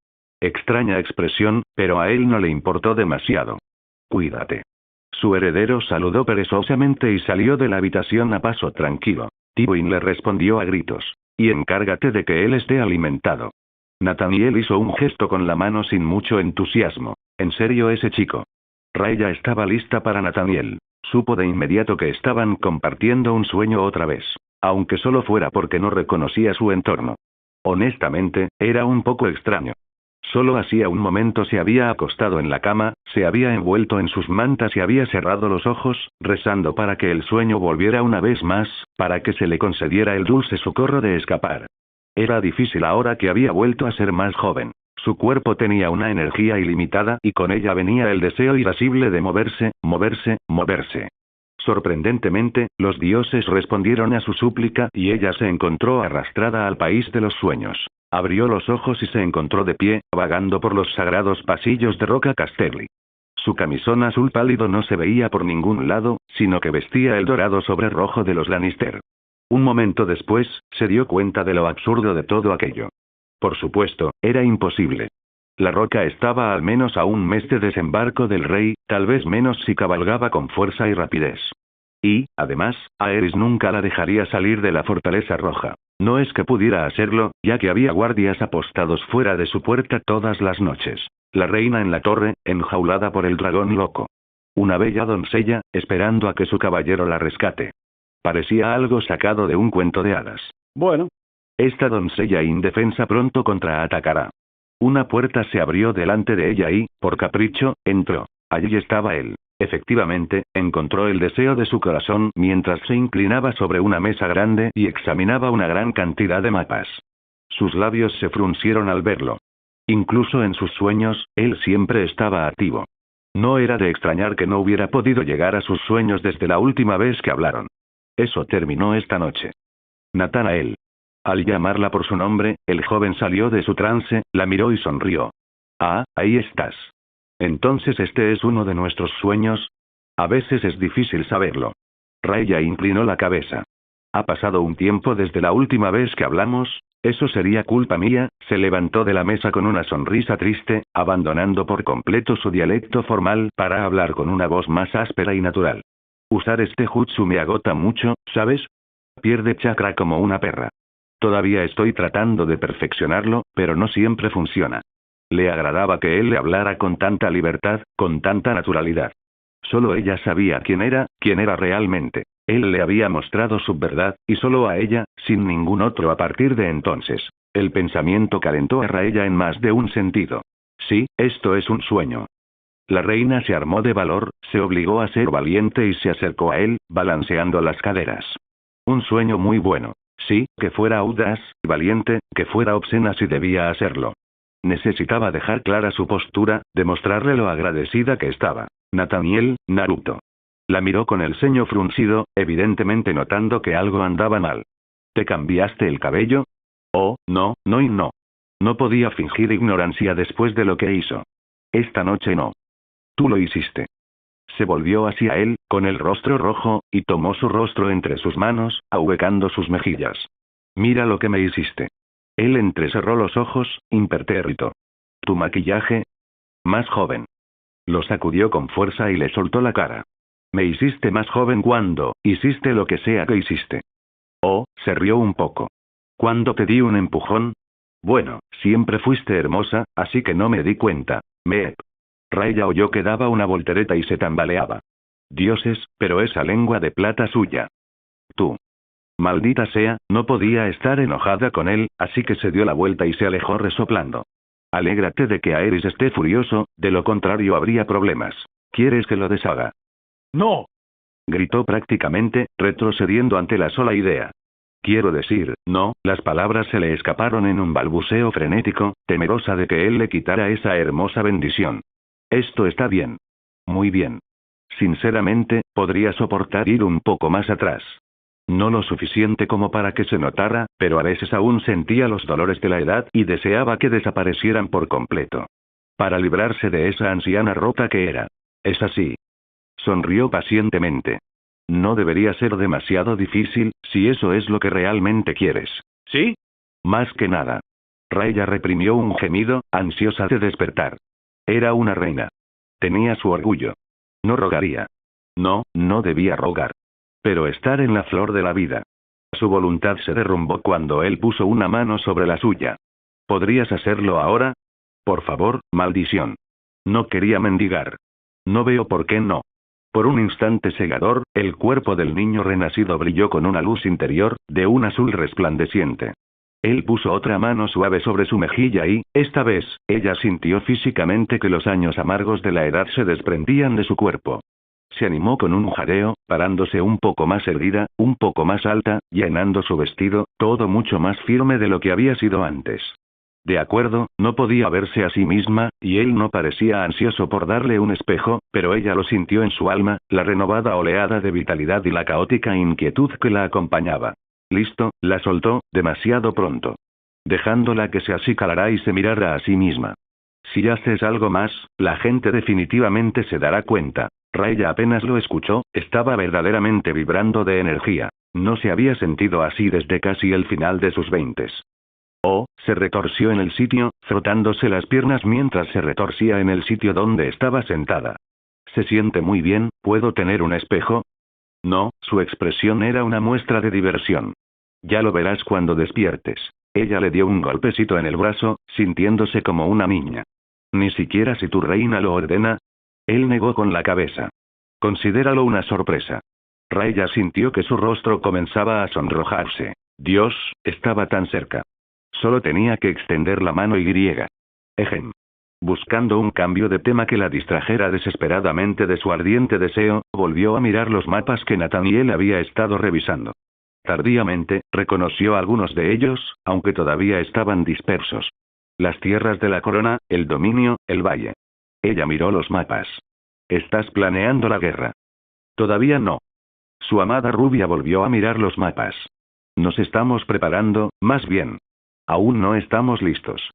Extraña expresión, pero a él no le importó demasiado. Cuídate. Su heredero saludó perezosamente y salió de la habitación a paso tranquilo. Tywin le respondió a gritos. Y encárgate de que él esté alimentado. Nathaniel hizo un gesto con la mano sin mucho entusiasmo. ¿En serio ese chico? Raya estaba lista para Nathaniel. Supo de inmediato que estaban compartiendo un sueño otra vez. Aunque solo fuera porque no reconocía su entorno. Honestamente, era un poco extraño. Solo hacía un momento se había acostado en la cama, se había envuelto en sus mantas y había cerrado los ojos, rezando para que el sueño volviera una vez más, para que se le concediera el dulce socorro de escapar. Era difícil ahora que había vuelto a ser más joven. Su cuerpo tenía una energía ilimitada y con ella venía el deseo irascible de moverse, moverse, moverse. Sorprendentemente, los dioses respondieron a su súplica y ella se encontró arrastrada al país de los sueños. Abrió los ojos y se encontró de pie, vagando por los sagrados pasillos de Roca Casterly. Su camisón azul pálido no se veía por ningún lado, sino que vestía el dorado sobre rojo de los Lannister. Un momento después, se dio cuenta de lo absurdo de todo aquello. Por supuesto, era imposible. La roca estaba al menos a un mes de desembarco del rey, tal vez menos si cabalgaba con fuerza y rapidez. Y, además, Aerys nunca la dejaría salir de la fortaleza roja. No es que pudiera hacerlo, ya que había guardias apostados fuera de su puerta todas las noches. La reina en la torre, enjaulada por el dragón loco. Una bella doncella, esperando a que su caballero la rescate. Parecía algo sacado de un cuento de hadas. Bueno. Esta doncella indefensa pronto contraatacará. Una puerta se abrió delante de ella y, por capricho, entró. Allí estaba él. Efectivamente, encontró el deseo de su corazón mientras se inclinaba sobre una mesa grande y examinaba una gran cantidad de mapas. Sus labios se fruncieron al verlo. Incluso en sus sueños, él siempre estaba activo. No era de extrañar que no hubiera podido llegar a sus sueños desde la última vez que hablaron. Eso terminó esta noche. Nathanael. Al llamarla por su nombre, el joven salió de su trance, la miró y sonrió. Ah, ahí estás. Entonces este es uno de nuestros sueños. A veces es difícil saberlo. Raya inclinó la cabeza. Ha pasado un tiempo desde la última vez que hablamos. Eso sería culpa mía. Se levantó de la mesa con una sonrisa triste, abandonando por completo su dialecto formal para hablar con una voz más áspera y natural. Usar este jutsu me agota mucho, ¿sabes? Pierde chakra como una perra. Todavía estoy tratando de perfeccionarlo, pero no siempre funciona. Le agradaba que él le hablara con tanta libertad, con tanta naturalidad. Solo ella sabía quién era realmente. Él le había mostrado su verdad, y solo a ella, sin ningún otro a partir de entonces. El pensamiento calentó a Raella en más de un sentido. Sí, esto es un sueño. La reina se armó de valor, se obligó a ser valiente y se acercó a él, balanceando las caderas. Un sueño muy bueno. Sí, que fuera audaz, valiente, que fuera obscena si debía hacerlo. Necesitaba dejar clara su postura, demostrarle lo agradecida que estaba. Nathaniel, Naruto. La miró con el ceño fruncido, evidentemente notando que algo andaba mal. ¿Te cambiaste el cabello? Oh, no, no y no. No podía fingir ignorancia después de lo que hizo. Esta noche no. Tú lo hiciste. Se volvió hacia él, con el rostro rojo, y tomó su rostro entre sus manos, ahuecando sus mejillas. Mira lo que me hiciste. Él entrecerró los ojos, impertérrito. ¿Tu maquillaje? Más joven. Lo sacudió con fuerza y le soltó la cara. Me hiciste más joven cuando hiciste lo que sea que hiciste. Oh, se rió un poco. ¿Cuándo te di un empujón? Bueno, siempre fuiste hermosa, así que no me di cuenta. Raya oyó que daba una voltereta y se tambaleaba. Dioses, pero esa lengua de plata suya. Tú. Maldita sea, no podía estar enojada con él, así que se dio la vuelta y se alejó resoplando. Alégrate de que Aeris esté furioso, de lo contrario habría problemas. ¿Quieres que lo deshaga? ¡No! Gritó prácticamente, retrocediendo ante la sola idea. Quiero decir, no, las palabras se le escaparon en un balbuceo frenético, temerosa de que él le quitara esa hermosa bendición. Esto está bien. Muy bien. Sinceramente, podría soportar ir un poco más atrás. No lo suficiente como para que se notara, pero a veces aún sentía los dolores de la edad y deseaba que desaparecieran por completo. Para librarse de esa anciana rota que era. Es así. Sonrió pacientemente. No debería ser demasiado difícil, si eso es lo que realmente quieres. ¿Sí? Más que nada. Raya reprimió un gemido, ansiosa de despertar. Era una reina. Tenía su orgullo. No rogaría. No, no debía rogar. Pero estar en la flor de la vida. Su voluntad se derrumbó cuando él puso una mano sobre la suya. ¿Podrías hacerlo ahora? Por favor, maldición. No quería mendigar. No veo por qué no. Por un instante cegador, el cuerpo del niño renacido brilló con una luz interior, de un azul resplandeciente. Él puso otra mano suave sobre su mejilla y, esta vez, ella sintió físicamente que los años amargos de la edad se desprendían de su cuerpo. Se animó con un jadeo, parándose un poco más erguida, un poco más alta, llenando su vestido, todo mucho más firme de lo que había sido antes. De acuerdo, no podía verse a sí misma, y él no parecía ansioso por darle un espejo, pero ella lo sintió en su alma, la renovada oleada de vitalidad y la caótica inquietud que la acompañaba. Listo, la soltó, demasiado pronto. Dejándola que se acicalara y se mirara a sí misma. Si haces algo más, la gente definitivamente se dará cuenta. Raya apenas lo escuchó, estaba verdaderamente vibrando de energía. No se había sentido así desde casi el final de sus 20. Oh, se retorció en el sitio, frotándose las piernas mientras se retorcía en el sitio donde estaba sentada. Se siente muy bien, ¿puedo tener un espejo? No, su expresión era una muestra de diversión. Ya lo verás cuando despiertes. Ella le dio un golpecito en el brazo, sintiéndose como una niña. Ni siquiera si tu reina lo ordena. Él negó con la cabeza. Considéralo una sorpresa. Raya sintió que su rostro comenzaba a sonrojarse. Dios, estaba tan cerca. Solo tenía que extender la mano y griega. Ejem. Buscando un cambio de tema que la distrajera desesperadamente de su ardiente deseo, volvió a mirar los mapas que Nathaniel había estado revisando. Tardíamente, reconoció algunos de ellos, aunque todavía estaban dispersos. Las tierras de la corona, el dominio, el valle. Ella miró los mapas. ¿Estás planeando la guerra? Todavía no. Su amada rubia volvió a mirar los mapas. Nos estamos preparando, más bien. Aún no estamos listos.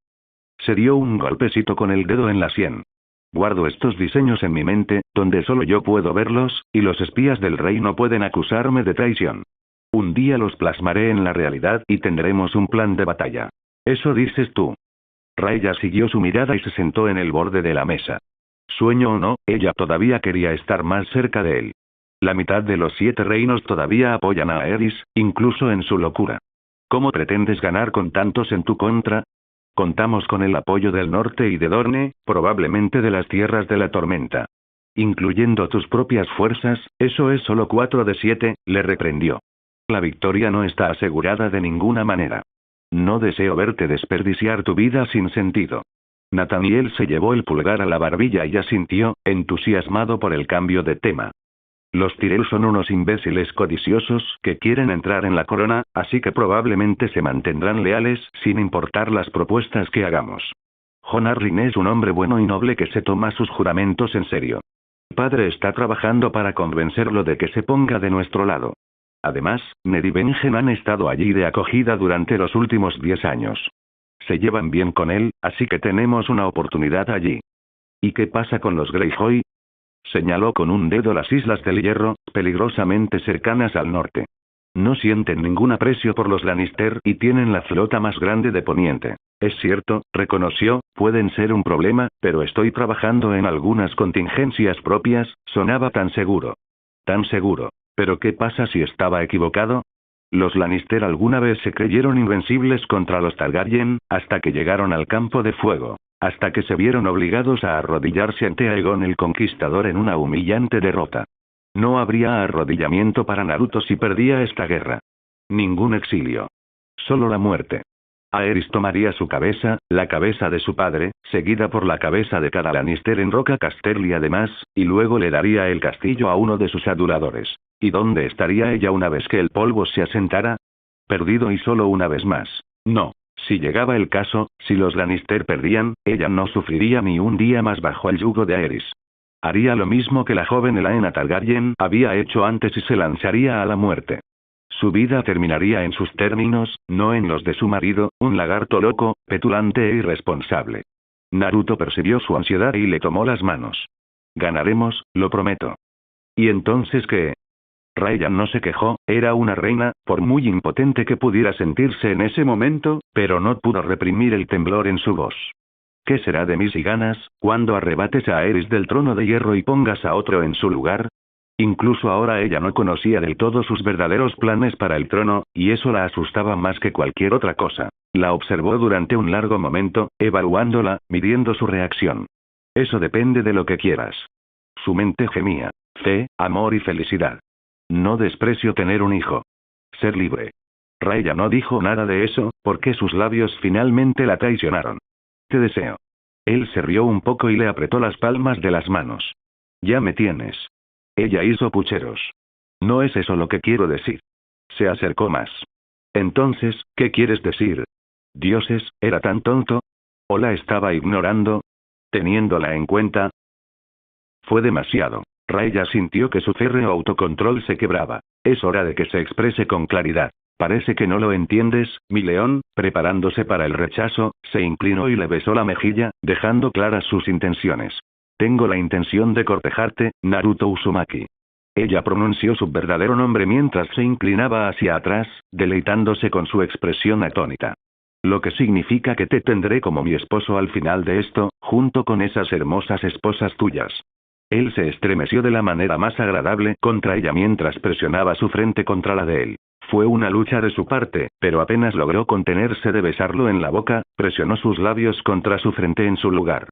Se dio un golpecito con el dedo en la sien. Guardo estos diseños en mi mente, donde solo yo puedo verlos, y los espías del rey no pueden acusarme de traición. Un día los plasmaré en la realidad y tendremos un plan de batalla. Eso dices tú. Raya siguió su mirada y se sentó en el borde de la mesa. Sueño o no, ella todavía quería estar más cerca de él. La mitad de los 7 reinos todavía apoyan a Aerys, incluso en su locura. ¿Cómo pretendes ganar con tantos en tu contra? Contamos con el apoyo del norte y de Dorne, probablemente de las tierras de la tormenta. Incluyendo tus propias fuerzas, eso es solo 4 de 7, le reprendió. La victoria no está asegurada de ninguna manera. No deseo verte desperdiciar tu vida sin sentido. Nathaniel se llevó el pulgar a la barbilla y asintió, entusiasmado por el cambio de tema. Los Tyrell son unos imbéciles codiciosos que quieren entrar en la corona, así que probablemente se mantendrán leales sin importar las propuestas que hagamos. Jon Arryn es un hombre bueno y noble que se toma sus juramentos en serio. Mi padre está trabajando para convencerlo de que se ponga de nuestro lado. Además, Ned y Benjen han estado allí de acogida durante los últimos 10 años. Se llevan bien con él, así que tenemos una oportunidad allí. ¿Y qué pasa con los Greyjoy? Señaló con un dedo las Islas del Hierro, peligrosamente cercanas al norte. No sienten ningún aprecio por los Lannister y tienen la flota más grande de Poniente. Es cierto, reconoció, pueden ser un problema, pero estoy trabajando en algunas contingencias propias, sonaba tan seguro. Tan seguro. ¿Pero qué pasa si estaba equivocado? Los Lannister alguna vez se creyeron invencibles contra los Targaryen, hasta que llegaron al campo de fuego. Hasta que se vieron obligados a arrodillarse ante Aegon el Conquistador en una humillante derrota. No habría arrodillamiento para Naruto si perdía esta guerra. Ningún exilio. Solo la muerte. Aerys tomaría su cabeza, la cabeza de su padre, seguida por la cabeza de cada Lannister en Roca Casterly además, y luego le daría el castillo a uno de sus aduladores. ¿Y dónde estaría ella una vez que el polvo se asentara? Perdido y solo una vez más. No. Si llegaba el caso, si los Lannister perdían, ella no sufriría ni un día más bajo el yugo de Aerys. Haría lo mismo que la joven Elaena Targaryen había hecho antes y se lanzaría a la muerte. Su vida terminaría en sus términos, no en los de su marido, un lagarto loco, petulante e irresponsable. Naruto percibió su ansiedad y le tomó las manos. Ganaremos, lo prometo. ¿Y entonces qué? Ryan no se quejó, era una reina, por muy impotente que pudiera sentirse en ese momento, pero no pudo reprimir el temblor en su voz. ¿Qué será de mí si ganas, cuando arrebates a Aerys del trono de hierro y pongas a otro en su lugar? Incluso ahora ella no conocía del todo sus verdaderos planes para el trono, y eso la asustaba más que cualquier otra cosa. La observó durante un largo momento, evaluándola, midiendo su reacción. Eso depende de lo que quieras. Su mente gemía. Fe, amor y felicidad. No desprecio tener un hijo. Ser libre. Raya no dijo nada de eso, porque sus labios finalmente la traicionaron. Te deseo. Él se rió un poco y le apretó las palmas de las manos. Ya me tienes. Ella hizo pucheros. No es eso lo que quiero decir. Se acercó más. Entonces, ¿qué quieres decir? Dioses, ¿era tan tonto? ¿O la estaba ignorando? Teniéndola en cuenta. Fue demasiado. Raya sintió que su férreo autocontrol se quebraba. Es hora de que se exprese con claridad. Parece que no lo entiendes, mi león, preparándose para el rechazo, se inclinó y le besó la mejilla, dejando claras sus intenciones. Tengo la intención de cortejarte, Naruto Uzumaki. Ella pronunció su verdadero nombre mientras se inclinaba hacia atrás, deleitándose con su expresión atónita. Lo que significa que te tendré como mi esposo al final de esto, junto con esas hermosas esposas tuyas. Él se estremeció de la manera más agradable contra ella mientras presionaba su frente contra la de él. Fue una lucha de su parte, pero apenas logró contenerse de besarlo en la boca, presionó sus labios contra su frente en su lugar.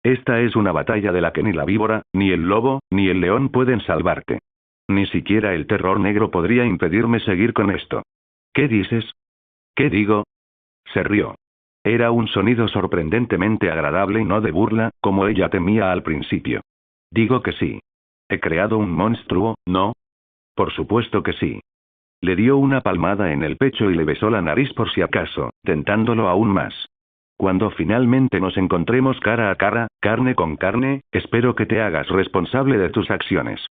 Esta es una batalla de la que ni la víbora, ni el lobo, ni el león pueden salvarte. Ni siquiera el terror negro podría impedirme seguir con esto. ¿Qué dices? ¿Qué digo? Se rió. Era un sonido sorprendentemente agradable y no de burla, como ella temía al principio. Digo que sí. ¿He creado un monstruo, no? Por supuesto que sí. Le dio una palmada en el pecho y le besó la nariz por si acaso, tentándolo aún más. Cuando finalmente nos encontremos cara a cara, carne con carne, espero que te hagas responsable de tus acciones.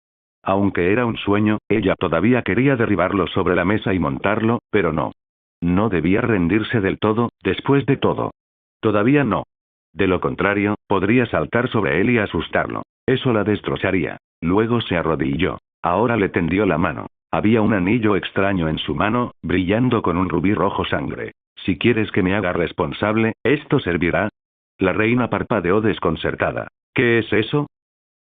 Aunque era un sueño, ella todavía quería derribarlo sobre la mesa y montarlo, pero no. No debía rendirse del todo, después de todo. Todavía no. De lo contrario, podría saltar sobre él y asustarlo. Eso la destrozaría. Luego se arrodilló. Ahora le tendió la mano. Había un anillo extraño en su mano, brillando con un rubí rojo sangre. Si quieres que me haga responsable, ¿esto servirá? La reina parpadeó desconcertada. ¿Qué es eso?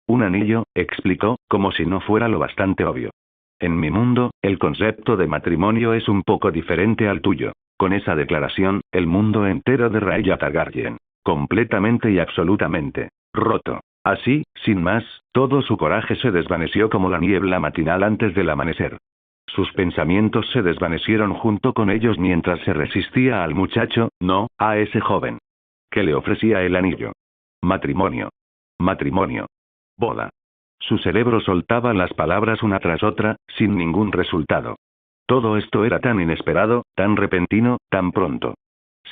Un anillo, explicó, como si no fuera lo bastante obvio. En mi mundo, el concepto de matrimonio es un poco diferente al tuyo. Con esa declaración, el mundo entero de Rhaegar Targaryen, completamente y absolutamente, roto. Así, sin más, todo su coraje se desvaneció como la niebla matinal antes del amanecer. Sus pensamientos se desvanecieron junto con ellos mientras se resistía al muchacho, no, a ese joven. Que le ofrecía el anillo. Matrimonio. Matrimonio. Boda. Su cerebro soltaba las palabras una tras otra, sin ningún resultado. Todo esto era tan inesperado, tan repentino, tan pronto.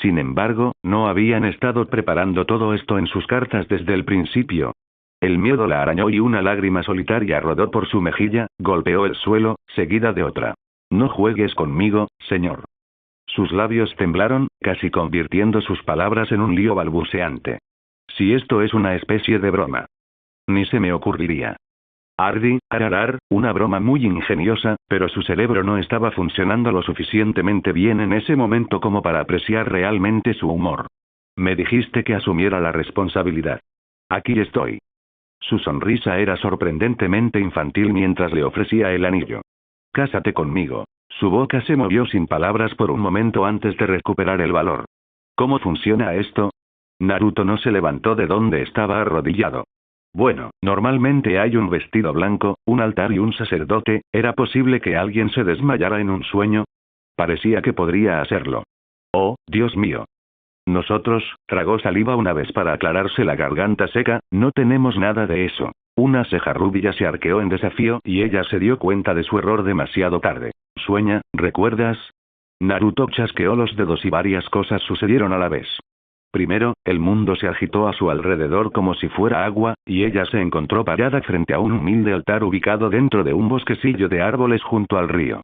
Sin embargo, no habían estado preparando todo esto en sus cartas desde el principio. El miedo la arañó y una lágrima solitaria rodó por su mejilla, golpeó el suelo, seguida de otra. No juegues conmigo, señor. Sus labios temblaron, casi convirtiendo sus palabras en un lío balbuceante. Si esto es una especie de broma. Ni se me ocurriría. Una broma muy ingeniosa, pero su cerebro no estaba funcionando lo suficientemente bien en ese momento como para apreciar realmente su humor. Me dijiste que asumiera la responsabilidad. Aquí estoy. Su sonrisa era sorprendentemente infantil mientras le ofrecía el anillo. Cásate conmigo. Su boca se movió sin palabras por un momento antes de recuperar el valor. ¿Cómo funciona esto? Naruto no se levantó de donde estaba arrodillado. Bueno, normalmente hay un vestido blanco, un altar y un sacerdote. ¿Era posible que alguien se desmayara en un sueño? Parecía que podría hacerlo. Oh, Dios mío. Nosotros, tragó saliva una vez para aclararse la garganta seca, no tenemos nada de eso. Una ceja rubia se arqueó en desafío y ella se dio cuenta de su error demasiado tarde. Sueña, ¿recuerdas? Naruto chasqueó los dedos y varias cosas sucedieron a la vez. Primero, el mundo se agitó a su alrededor como si fuera agua, y ella se encontró parada frente a un humilde altar ubicado dentro de un bosquecillo de árboles junto al río.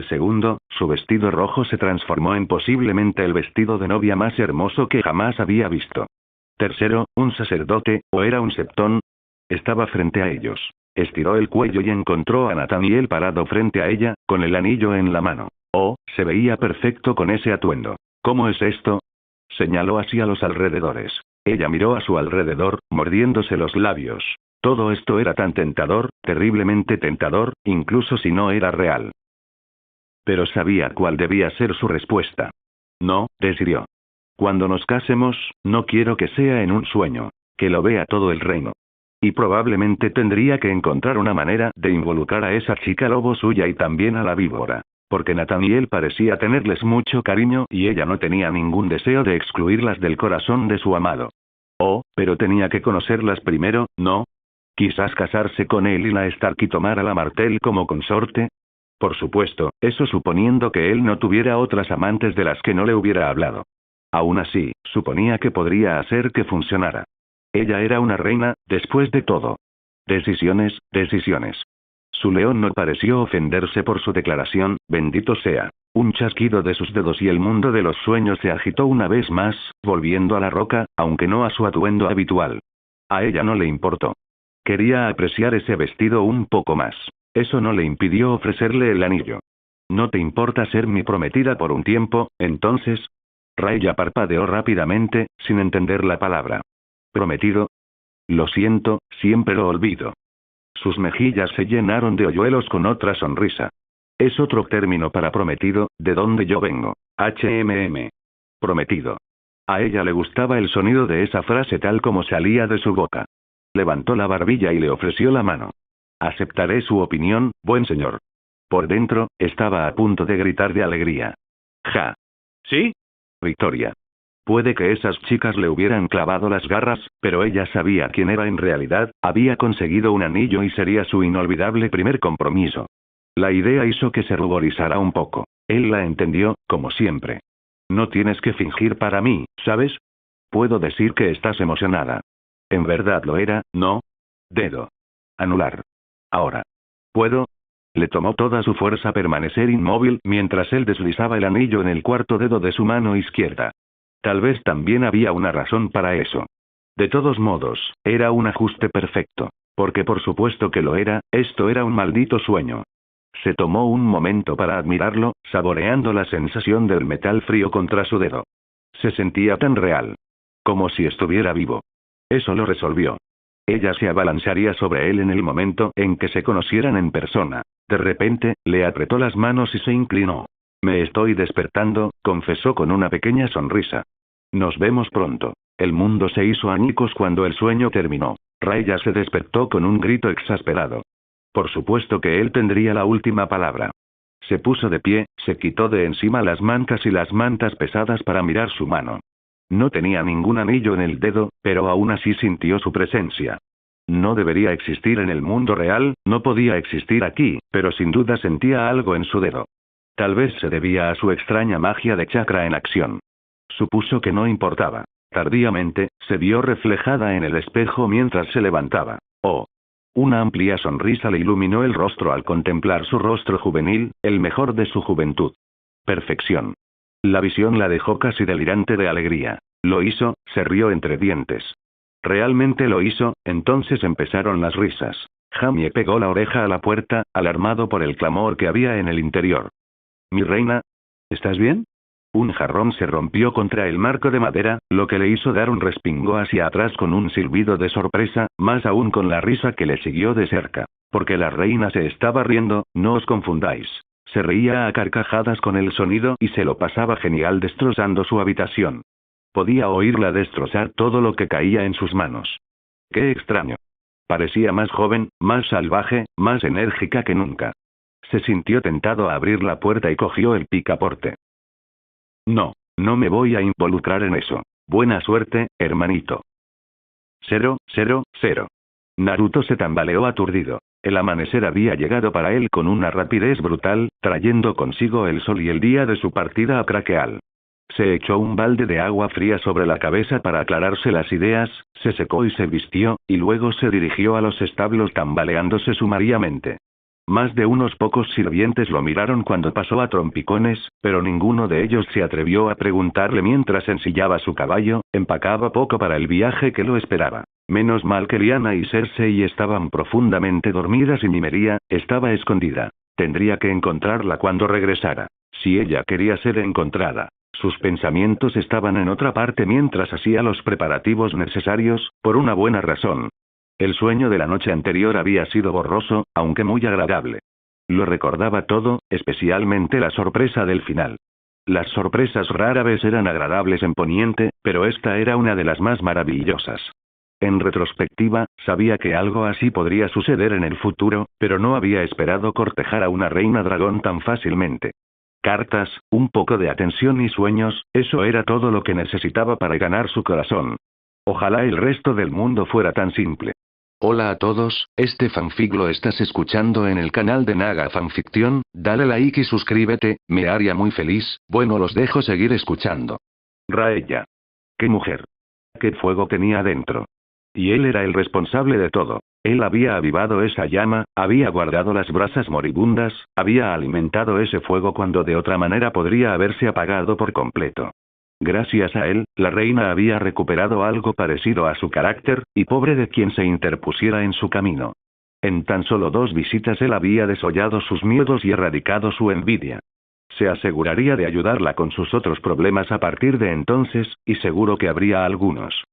Segundo, su vestido rojo se transformó en posiblemente el vestido de novia más hermoso que jamás había visto. Tercero, un sacerdote, o era un septón, estaba frente a ellos. Estiró el cuello y encontró a Nathaniel parado frente a ella, con el anillo en la mano. Oh, se veía perfecto con ese atuendo. ¿Cómo es esto? Señaló hacia los alrededores. Ella miró a su alrededor, mordiéndose los labios. Todo esto era tan tentador, terriblemente tentador, incluso si no era real. Pero sabía cuál debía ser su respuesta. No, decidió. Cuando nos casemos, no quiero que sea en un sueño, que lo vea todo el reino. Y probablemente tendría que encontrar una manera de involucrar a esa chica lobo suya y también a la víbora. Porque Nathaniel parecía tenerles mucho cariño y ella no tenía ningún deseo de excluirlas del corazón de su amado. Oh, pero tenía que conocerlas primero, ¿no? Quizás casarse con él y la Stark y tomar a la Martell como consorte. Por supuesto, eso suponiendo que él no tuviera otras amantes de las que no le hubiera hablado. Aún así, suponía que podría hacer que funcionara. Ella era una reina, después de todo. Decisiones, decisiones. Su león no pareció ofenderse por su declaración, bendito sea. Un chasquido de sus dedos y el mundo de los sueños se agitó una vez más, volviendo a la roca, aunque no a su atuendo habitual. A ella no le importó. Quería apreciar ese vestido un poco más. Eso no le impidió ofrecerle el anillo. ¿No te importa ser mi prometida por un tiempo, entonces? Raya parpadeó rápidamente, sin entender la palabra. ¿Prometido? Lo siento, siempre lo olvido. Sus mejillas se llenaron de hoyuelos con otra sonrisa. Es otro término para prometido, de donde yo vengo. Prometido. A ella le gustaba el sonido de esa frase tal como salía de su boca. Levantó la barbilla y le ofreció la mano. Aceptaré su opinión, buen señor. Por dentro, estaba a punto de gritar de alegría. ¡Ja! ¿Sí? Victoria. Puede que esas chicas le hubieran clavado las garras, pero ella sabía quién era en realidad, había conseguido un anillo y sería su inolvidable primer compromiso. La idea hizo que se ruborizara un poco. Él la entendió, como siempre. No tienes que fingir para mí, ¿sabes? Puedo decir que estás emocionada. En verdad lo era, ¿no? Dedo. Anular. Ahora. ¿Puedo? Le tomó toda su fuerza permanecer inmóvil mientras él deslizaba el anillo en el cuarto dedo de su mano izquierda. Tal vez también había una razón para eso. De todos modos, era un ajuste perfecto. Porque por supuesto que lo era, esto era un maldito sueño. Se tomó un momento para admirarlo, saboreando la sensación del metal frío contra su dedo. Se sentía tan real. Como si estuviera vivo. Eso lo resolvió. Ella se abalanzaría sobre él en el momento en que se conocieran en persona. De repente, le apretó las manos y se inclinó. Me estoy despertando, confesó con una pequeña sonrisa. Nos vemos pronto. El mundo se hizo añicos cuando el sueño terminó. Raya se despertó con un grito exasperado. Por supuesto que él tendría la última palabra. Se puso de pie, se quitó de encima las mantas y las mantas pesadas para mirar su mano. No tenía ningún anillo en el dedo, pero aún así sintió su presencia. No debería existir en el mundo real, no podía existir aquí, pero sin duda sentía algo en su dedo. Tal vez se debía a su extraña magia de chakra en acción. Supuso que no importaba. Tardíamente, se vio reflejada en el espejo mientras se levantaba. Oh. Una amplia sonrisa le iluminó el rostro al contemplar su rostro juvenil, el mejor de su juventud. Perfección. La visión la dejó casi delirante de alegría. Lo hizo, se rió entre dientes. Realmente lo hizo, entonces empezaron las risas. Jamie pegó la oreja a la puerta, alarmado por el clamor que había en el interior. Mi reina. ¿Estás bien? Un jarrón se rompió contra el marco de madera, lo que le hizo dar un respingo hacia atrás con un silbido de sorpresa, más aún con la risa que le siguió de cerca. Porque la reina se estaba riendo, no os confundáis. Se reía a carcajadas con el sonido y se lo pasaba genial destrozando su habitación. Podía oírla destrozar todo lo que caía en sus manos. ¡Qué extraño! Parecía más joven, más salvaje, más enérgica que nunca. Se sintió tentado a abrir la puerta y cogió el picaporte. No, no me voy a involucrar en eso. Buena suerte, hermanito. 0, 0, 0. Naruto se tambaleó aturdido. El amanecer había llegado para él con una rapidez brutal, trayendo consigo el sol y el día de su partida a Craqueal. Se echó un balde de agua fría sobre la cabeza para aclararse las ideas, se secó y se vistió, y luego se dirigió a los establos tambaleándose sumariamente. Más de unos pocos sirvientes lo miraron cuando pasó a trompicones, pero ninguno de ellos se atrevió a preguntarle mientras ensillaba su caballo, empacaba poco para el viaje que lo esperaba. Menos mal que Liana y Cersei estaban profundamente dormidas y Nymeria estaba escondida. Tendría que encontrarla cuando regresara. Si ella quería ser encontrada. Sus pensamientos estaban en otra parte mientras hacía los preparativos necesarios, por una buena razón. El sueño de la noche anterior había sido borroso, aunque muy agradable. Lo recordaba todo, especialmente la sorpresa del final. Las sorpresas rara vez eran agradables en Poniente, pero esta era una de las más maravillosas. En retrospectiva, sabía que algo así podría suceder en el futuro, pero no había esperado cortejar a una reina dragón tan fácilmente. Cartas, un poco de atención y sueños, eso era todo lo que necesitaba para ganar su corazón. Ojalá el resto del mundo fuera tan simple. Hola a todos, este fanfic lo estás escuchando en el canal de Naga Fanfiction, dale like y suscríbete, me haría muy feliz, bueno los dejo seguir escuchando. Raella. ¡Qué mujer! ¡Qué fuego tenía adentro! Y él era el responsable de todo. Él había avivado esa llama, había guardado las brasas moribundas, había alimentado ese fuego cuando de otra manera podría haberse apagado por completo. Gracias a él, la reina había recuperado algo parecido a su carácter, y pobre de quien se interpusiera en su camino. En tan solo 2 visitas él había desollado sus miedos y erradicado su envidia. Se aseguraría de ayudarla con sus otros problemas a partir de entonces, y seguro que habría algunos.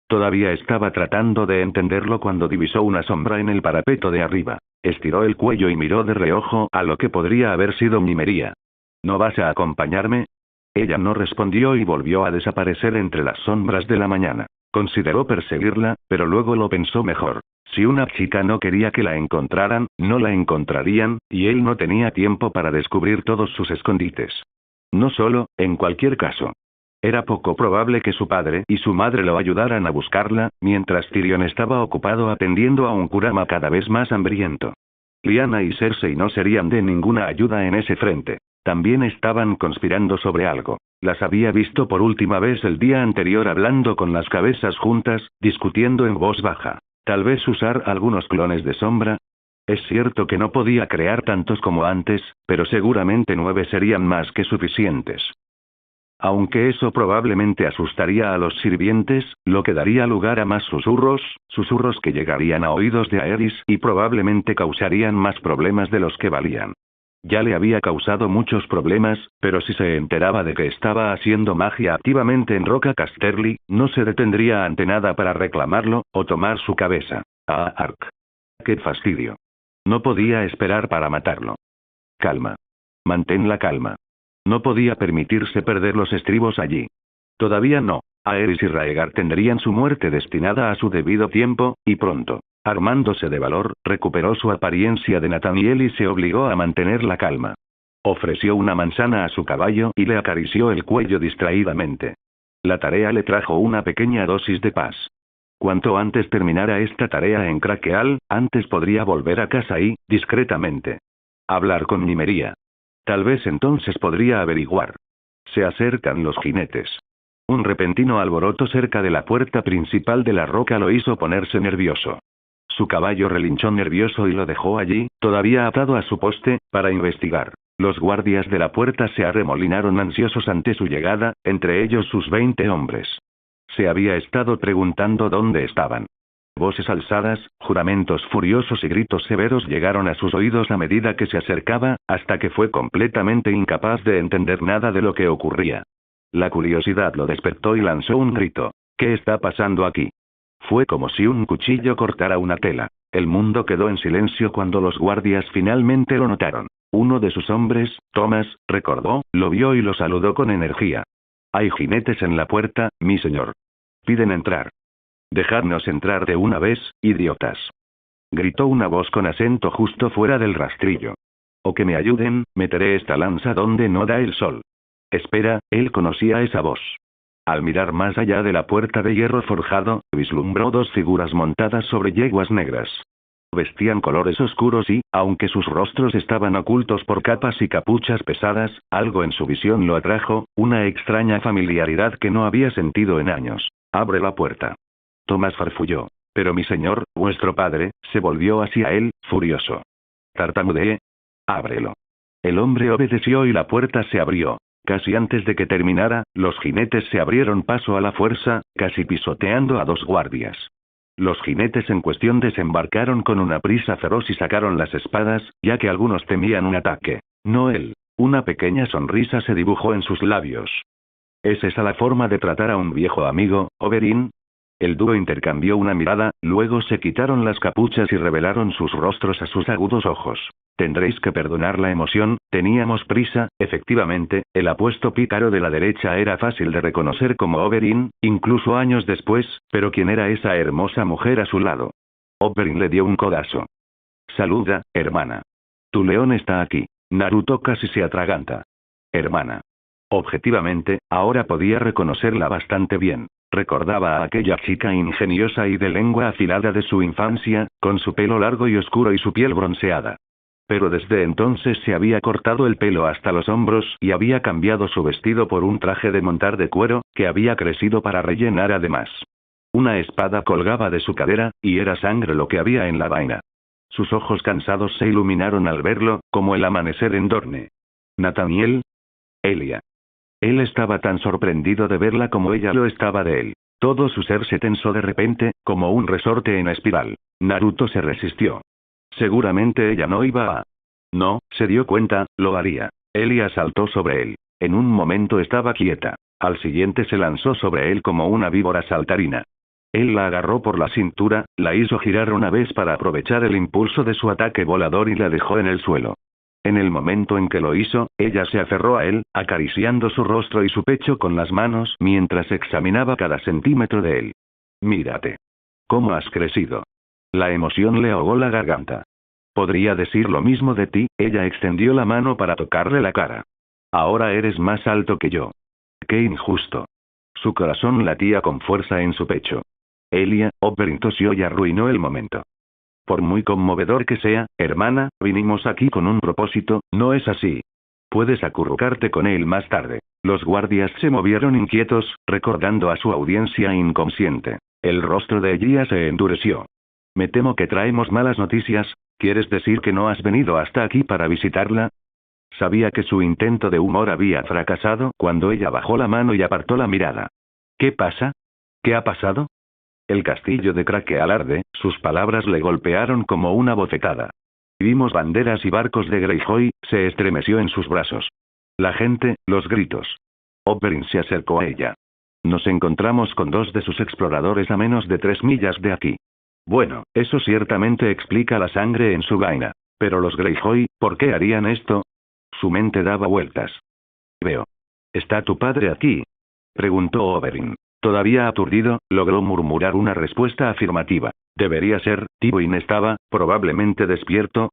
Todavía estaba tratando de entenderlo cuando divisó una sombra en el parapeto de arriba. Estiró el cuello y miró de reojo a lo que podría haber sido Nymeria. ¿No vas a acompañarme? Ella no respondió y volvió a desaparecer entre las sombras de la mañana. Consideró perseguirla, pero luego lo pensó mejor. Si una chica no quería que la encontraran, no la encontrarían, y él no tenía tiempo para descubrir todos sus escondites. No solo, en cualquier caso. Era poco probable que su padre y su madre lo ayudaran a buscarla, mientras Tyrion estaba ocupado atendiendo a un Kurama cada vez más hambriento. Lyanna y Cersei no serían de ninguna ayuda en ese frente. También estaban conspirando sobre algo. Las había visto por última vez el día anterior hablando con las cabezas juntas, discutiendo en voz baja. Tal vez usar algunos clones de sombra. Es cierto que no podía crear tantos como antes, pero seguramente 9 serían más que suficientes. Aunque eso probablemente asustaría a los sirvientes, lo que daría lugar a más susurros que llegarían a oídos de Aerys y probablemente causarían más problemas de los que valían. Ya le había causado muchos problemas, pero si se enteraba de que estaba haciendo magia activamente en Roca Casterly, no se detendría ante nada para reclamarlo, o tomar su cabeza. Ah, Ark. ¡Qué fastidio! No podía esperar para matarlo. Calma. Mantén la calma. No podía permitirse perder los estribos allí. Todavía no. Aerys y Raegar tendrían su muerte destinada a su debido tiempo, y pronto. Armándose de valor, recuperó su apariencia de Nathaniel y se obligó a mantener la calma. Ofreció una manzana a su caballo y le acarició el cuello distraídamente. La tarea le trajo una pequeña dosis de paz. Cuanto antes terminara esta tarea en Crackheal, antes podría volver a casa y, discretamente, hablar con Nymeria. Tal vez entonces podría averiguar. Se acercan los jinetes. Un repentino alboroto cerca de la puerta principal de la roca lo hizo ponerse nervioso. Su caballo relinchó nervioso y lo dejó allí, todavía atado a su poste, para investigar. Los guardias de la puerta se arremolinaron ansiosos ante su llegada, entre ellos sus 20 hombres. Se había estado preguntando dónde estaban. Voces alzadas, juramentos furiosos y gritos severos llegaron a sus oídos a medida que se acercaba, hasta que fue completamente incapaz de entender nada de lo que ocurría. La curiosidad lo despertó y lanzó un grito. ¿Qué está pasando aquí? Fue como si un cuchillo cortara una tela. El mundo quedó en silencio cuando los guardias finalmente lo notaron. Uno de sus hombres, Thomas, recordó, lo vio y lo saludó con energía. Hay jinetes en la puerta, mi señor. Piden entrar. Dejadnos entrar de una vez, idiotas. Gritó una voz con acento justo fuera del rastrillo. O que me ayuden, meteré esta lanza donde no da el sol. Espera, él conocía esa voz. Al mirar más allá de la puerta de hierro forjado, vislumbró 2 figuras montadas sobre yeguas negras. Vestían colores oscuros y, aunque sus rostros estaban ocultos por capas y capuchas pesadas, algo en su visión lo atrajo, una extraña familiaridad que no había sentido en años. Abre la puerta. Tomás farfulló. Pero mi señor, vuestro padre, se volvió hacia él, furioso. Tartamudeé. Ábrelo. El hombre obedeció y la puerta se abrió. Casi antes de que terminara, los jinetes se abrieron paso a la fuerza, casi pisoteando a 2 guardias. Los jinetes en cuestión desembarcaron con una prisa feroz y sacaron las espadas, ya que algunos temían un ataque. No él. Una pequeña sonrisa se dibujó en sus labios. ¿Es esa la forma de tratar a un viejo amigo, Oberyn? El dúo intercambió una mirada, luego se quitaron las capuchas y revelaron sus rostros a sus agudos ojos. Tendréis que perdonar la emoción, teníamos prisa. Efectivamente, el apuesto pícaro de la derecha era fácil de reconocer como Oberyn, incluso años después, pero ¿quién era esa hermosa mujer a su lado? Oberyn le dio un codazo. Saluda, hermana. Tu león está aquí. Naruto casi se atraganta. Hermana. Objetivamente, ahora podía reconocerla bastante bien. Recordaba a aquella chica ingeniosa y de lengua afilada de su infancia, con su pelo largo y oscuro y su piel bronceada. Pero desde entonces se había cortado el pelo hasta los hombros y había cambiado su vestido por un traje de montar de cuero, que había crecido para rellenar además. Una espada colgaba de su cadera, y era sangre lo que había en la vaina. Sus ojos cansados se iluminaron al verlo, como el amanecer en Dorne. Nathaniel. Elia. Él estaba tan sorprendido de verla como ella lo estaba de él. Todo su ser se tensó de repente, como un resorte en espiral. Naruto se resistió. Seguramente ella no iba a... No, se dio cuenta, lo haría. Elia saltó sobre él. En un momento estaba quieta. Al siguiente se lanzó sobre él como una víbora saltarina. Él la agarró por la cintura, la hizo girar una vez para aprovechar el impulso de su ataque volador y la dejó en el suelo. En el momento en que lo hizo, ella se aferró a él, acariciando su rostro y su pecho con las manos mientras examinaba cada centímetro de él. Mírate. ¿Cómo has crecido? La emoción le ahogó la garganta. Podría decir lo mismo de ti. Ella extendió la mano para tocarle la cara. Ahora eres más alto que yo. Qué injusto. Su corazón latía con fuerza en su pecho. Elia, Oberyn tosió y arruinó el momento. Por muy conmovedor que sea, hermana, vinimos aquí con un propósito, ¿no es así? Puedes acurrucarte con él más tarde. Los guardias se movieron inquietos, recordando a su audiencia inconsciente. El rostro de Elia se endureció. Me temo que traemos malas noticias. ¿Quieres decir que no has venido hasta aquí para visitarla? Sabía que su intento de humor había fracasado cuando ella bajó la mano y apartó la mirada. ¿Qué pasa? ¿Qué ha pasado? El castillo de Crackle arde, sus palabras le golpearon como una bofetada. Vimos banderas y barcos de Greyjoy, se estremeció en sus brazos. La gente, los gritos. Oberyn se acercó a ella. Nos encontramos con 2 de sus exploradores a menos de 3 millas de aquí. Bueno, eso ciertamente explica la sangre en su vaina. Pero los Greyjoy, ¿por qué harían esto? Su mente daba vueltas. Veo. ¿Está tu padre aquí? Preguntó Oberyn. Todavía aturdido, logró murmurar una respuesta afirmativa. Debería ser, Tywin estaba, probablemente despierto.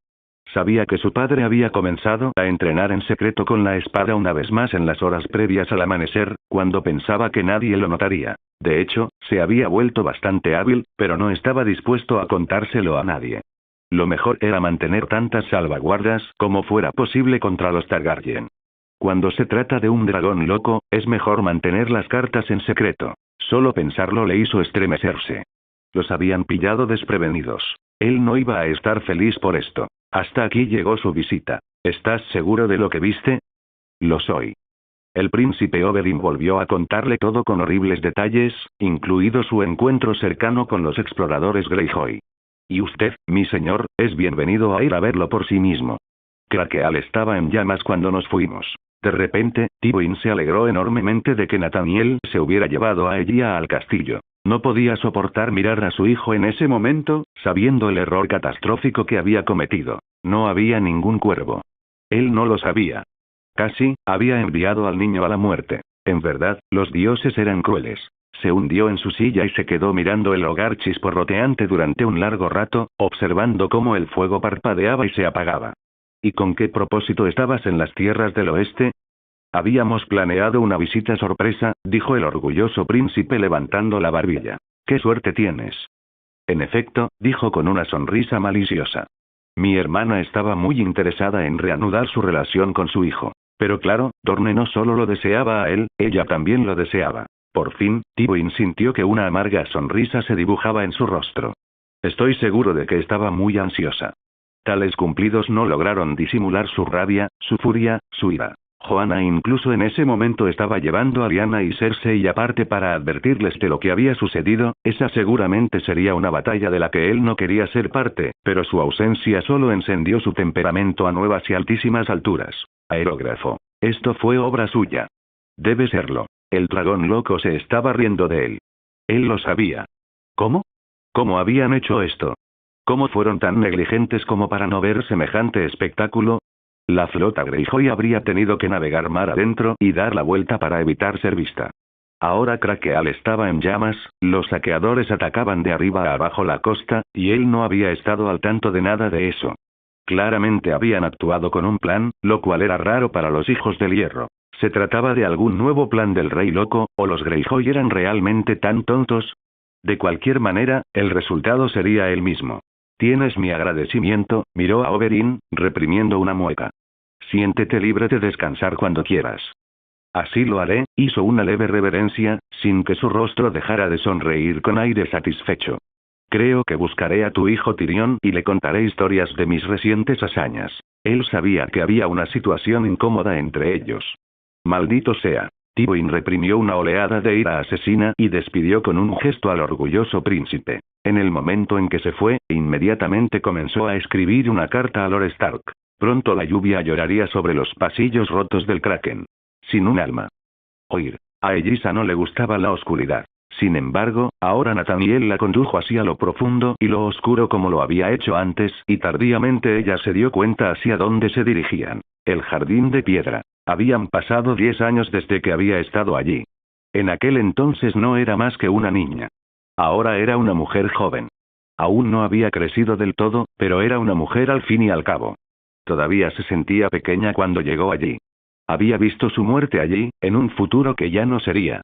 Sabía que su padre había comenzado a entrenar en secreto con la espada una vez más en las horas previas al amanecer, cuando pensaba que nadie lo notaría. De hecho, se había vuelto bastante hábil, pero no estaba dispuesto a contárselo a nadie. Lo mejor era mantener tantas salvaguardas como fuera posible contra los Targaryen. Cuando se trata de un dragón loco, es mejor mantener las cartas en secreto. Solo pensarlo le hizo estremecerse. Los habían pillado desprevenidos. Él no iba a estar feliz por esto. Hasta aquí llegó su visita. ¿Estás seguro de lo que viste? Lo soy. El príncipe Oberyn volvió a contarle todo con horribles detalles, incluido su encuentro cercano con los exploradores Greyjoy. Y usted, mi señor, es bienvenido a ir a verlo por sí mismo. Crackle estaba en llamas cuando nos fuimos. De repente, Tywin se alegró enormemente de que Nathaniel se hubiera llevado a Elia al castillo. No podía soportar mirar a su hijo en ese momento, sabiendo el error catastrófico que había cometido. No había ningún cuervo. Él no lo sabía. Casi, había enviado al niño a la muerte. En verdad, los dioses eran crueles. Se hundió en su silla y se quedó mirando el hogar chisporroteante durante un largo rato, observando cómo el fuego parpadeaba y se apagaba. ¿Y con qué propósito estabas en las tierras del oeste? Habíamos planeado una visita sorpresa, dijo el orgulloso príncipe levantando la barbilla. ¡Qué suerte tienes! En efecto, dijo con una sonrisa maliciosa. Mi hermana estaba muy interesada en reanudar su relación con su hijo. Pero claro, Dorne no solo lo deseaba a él, ella también lo deseaba. Por fin, Tywin sintió que una amarga sonrisa se dibujaba en su rostro. Estoy seguro de que estaba muy ansiosa. Tales cumplidos no lograron disimular su rabia, su furia, su ira. Joanna incluso en ese momento estaba llevando a Lyanna y Cersei aparte para advertirles de lo que había sucedido. Esa seguramente sería una batalla de la que él no quería ser parte, pero su ausencia solo encendió su temperamento a nuevas y altísimas alturas. Aerógrafo. Esto fue obra suya. Debe serlo. El dragón loco se estaba riendo de él. Él lo sabía. ¿Cómo? ¿Cómo habían hecho esto? ¿Cómo fueron tan negligentes como para no ver semejante espectáculo? La flota Greyjoy habría tenido que navegar mar adentro y dar la vuelta para evitar ser vista. Ahora Crackle estaba en llamas, los saqueadores atacaban de arriba a abajo la costa, y él no había estado al tanto de nada de eso. Claramente habían actuado con un plan, lo cual era raro para los hijos del hierro. ¿Se trataba de algún nuevo plan del rey loco, o los Greyjoy eran realmente tan tontos? De cualquier manera, el resultado sería el mismo. Tienes mi agradecimiento, miró a Oberyn, reprimiendo una mueca. Siéntete libre de descansar cuando quieras. Así lo haré, hizo una leve reverencia, sin que su rostro dejara de sonreír con aire satisfecho. Creo que buscaré a tu hijo Tyrion y le contaré historias de mis recientes hazañas. Él sabía que había una situación incómoda entre ellos. Maldito sea. Tywin reprimió una oleada de ira asesina y despidió con un gesto al orgulloso príncipe. En el momento en que se fue, inmediatamente comenzó a escribir una carta a Lord Stark. Pronto la lluvia lloraría sobre los pasillos rotos del Kraken. Sin un alma. Oír. A Elisa no le gustaba la oscuridad. Sin embargo, ahora Nathaniel la condujo hacia lo profundo y lo oscuro como lo había hecho antes, y tardíamente ella se dio cuenta hacia dónde se dirigían. El jardín de piedra. Habían pasado 10 años desde que había estado allí. En aquel entonces no era más que una niña. Ahora era una mujer joven. Aún no había crecido del todo, pero era una mujer al fin y al cabo. Todavía se sentía pequeña cuando llegó allí. Había visto su muerte allí, en un futuro que ya no sería.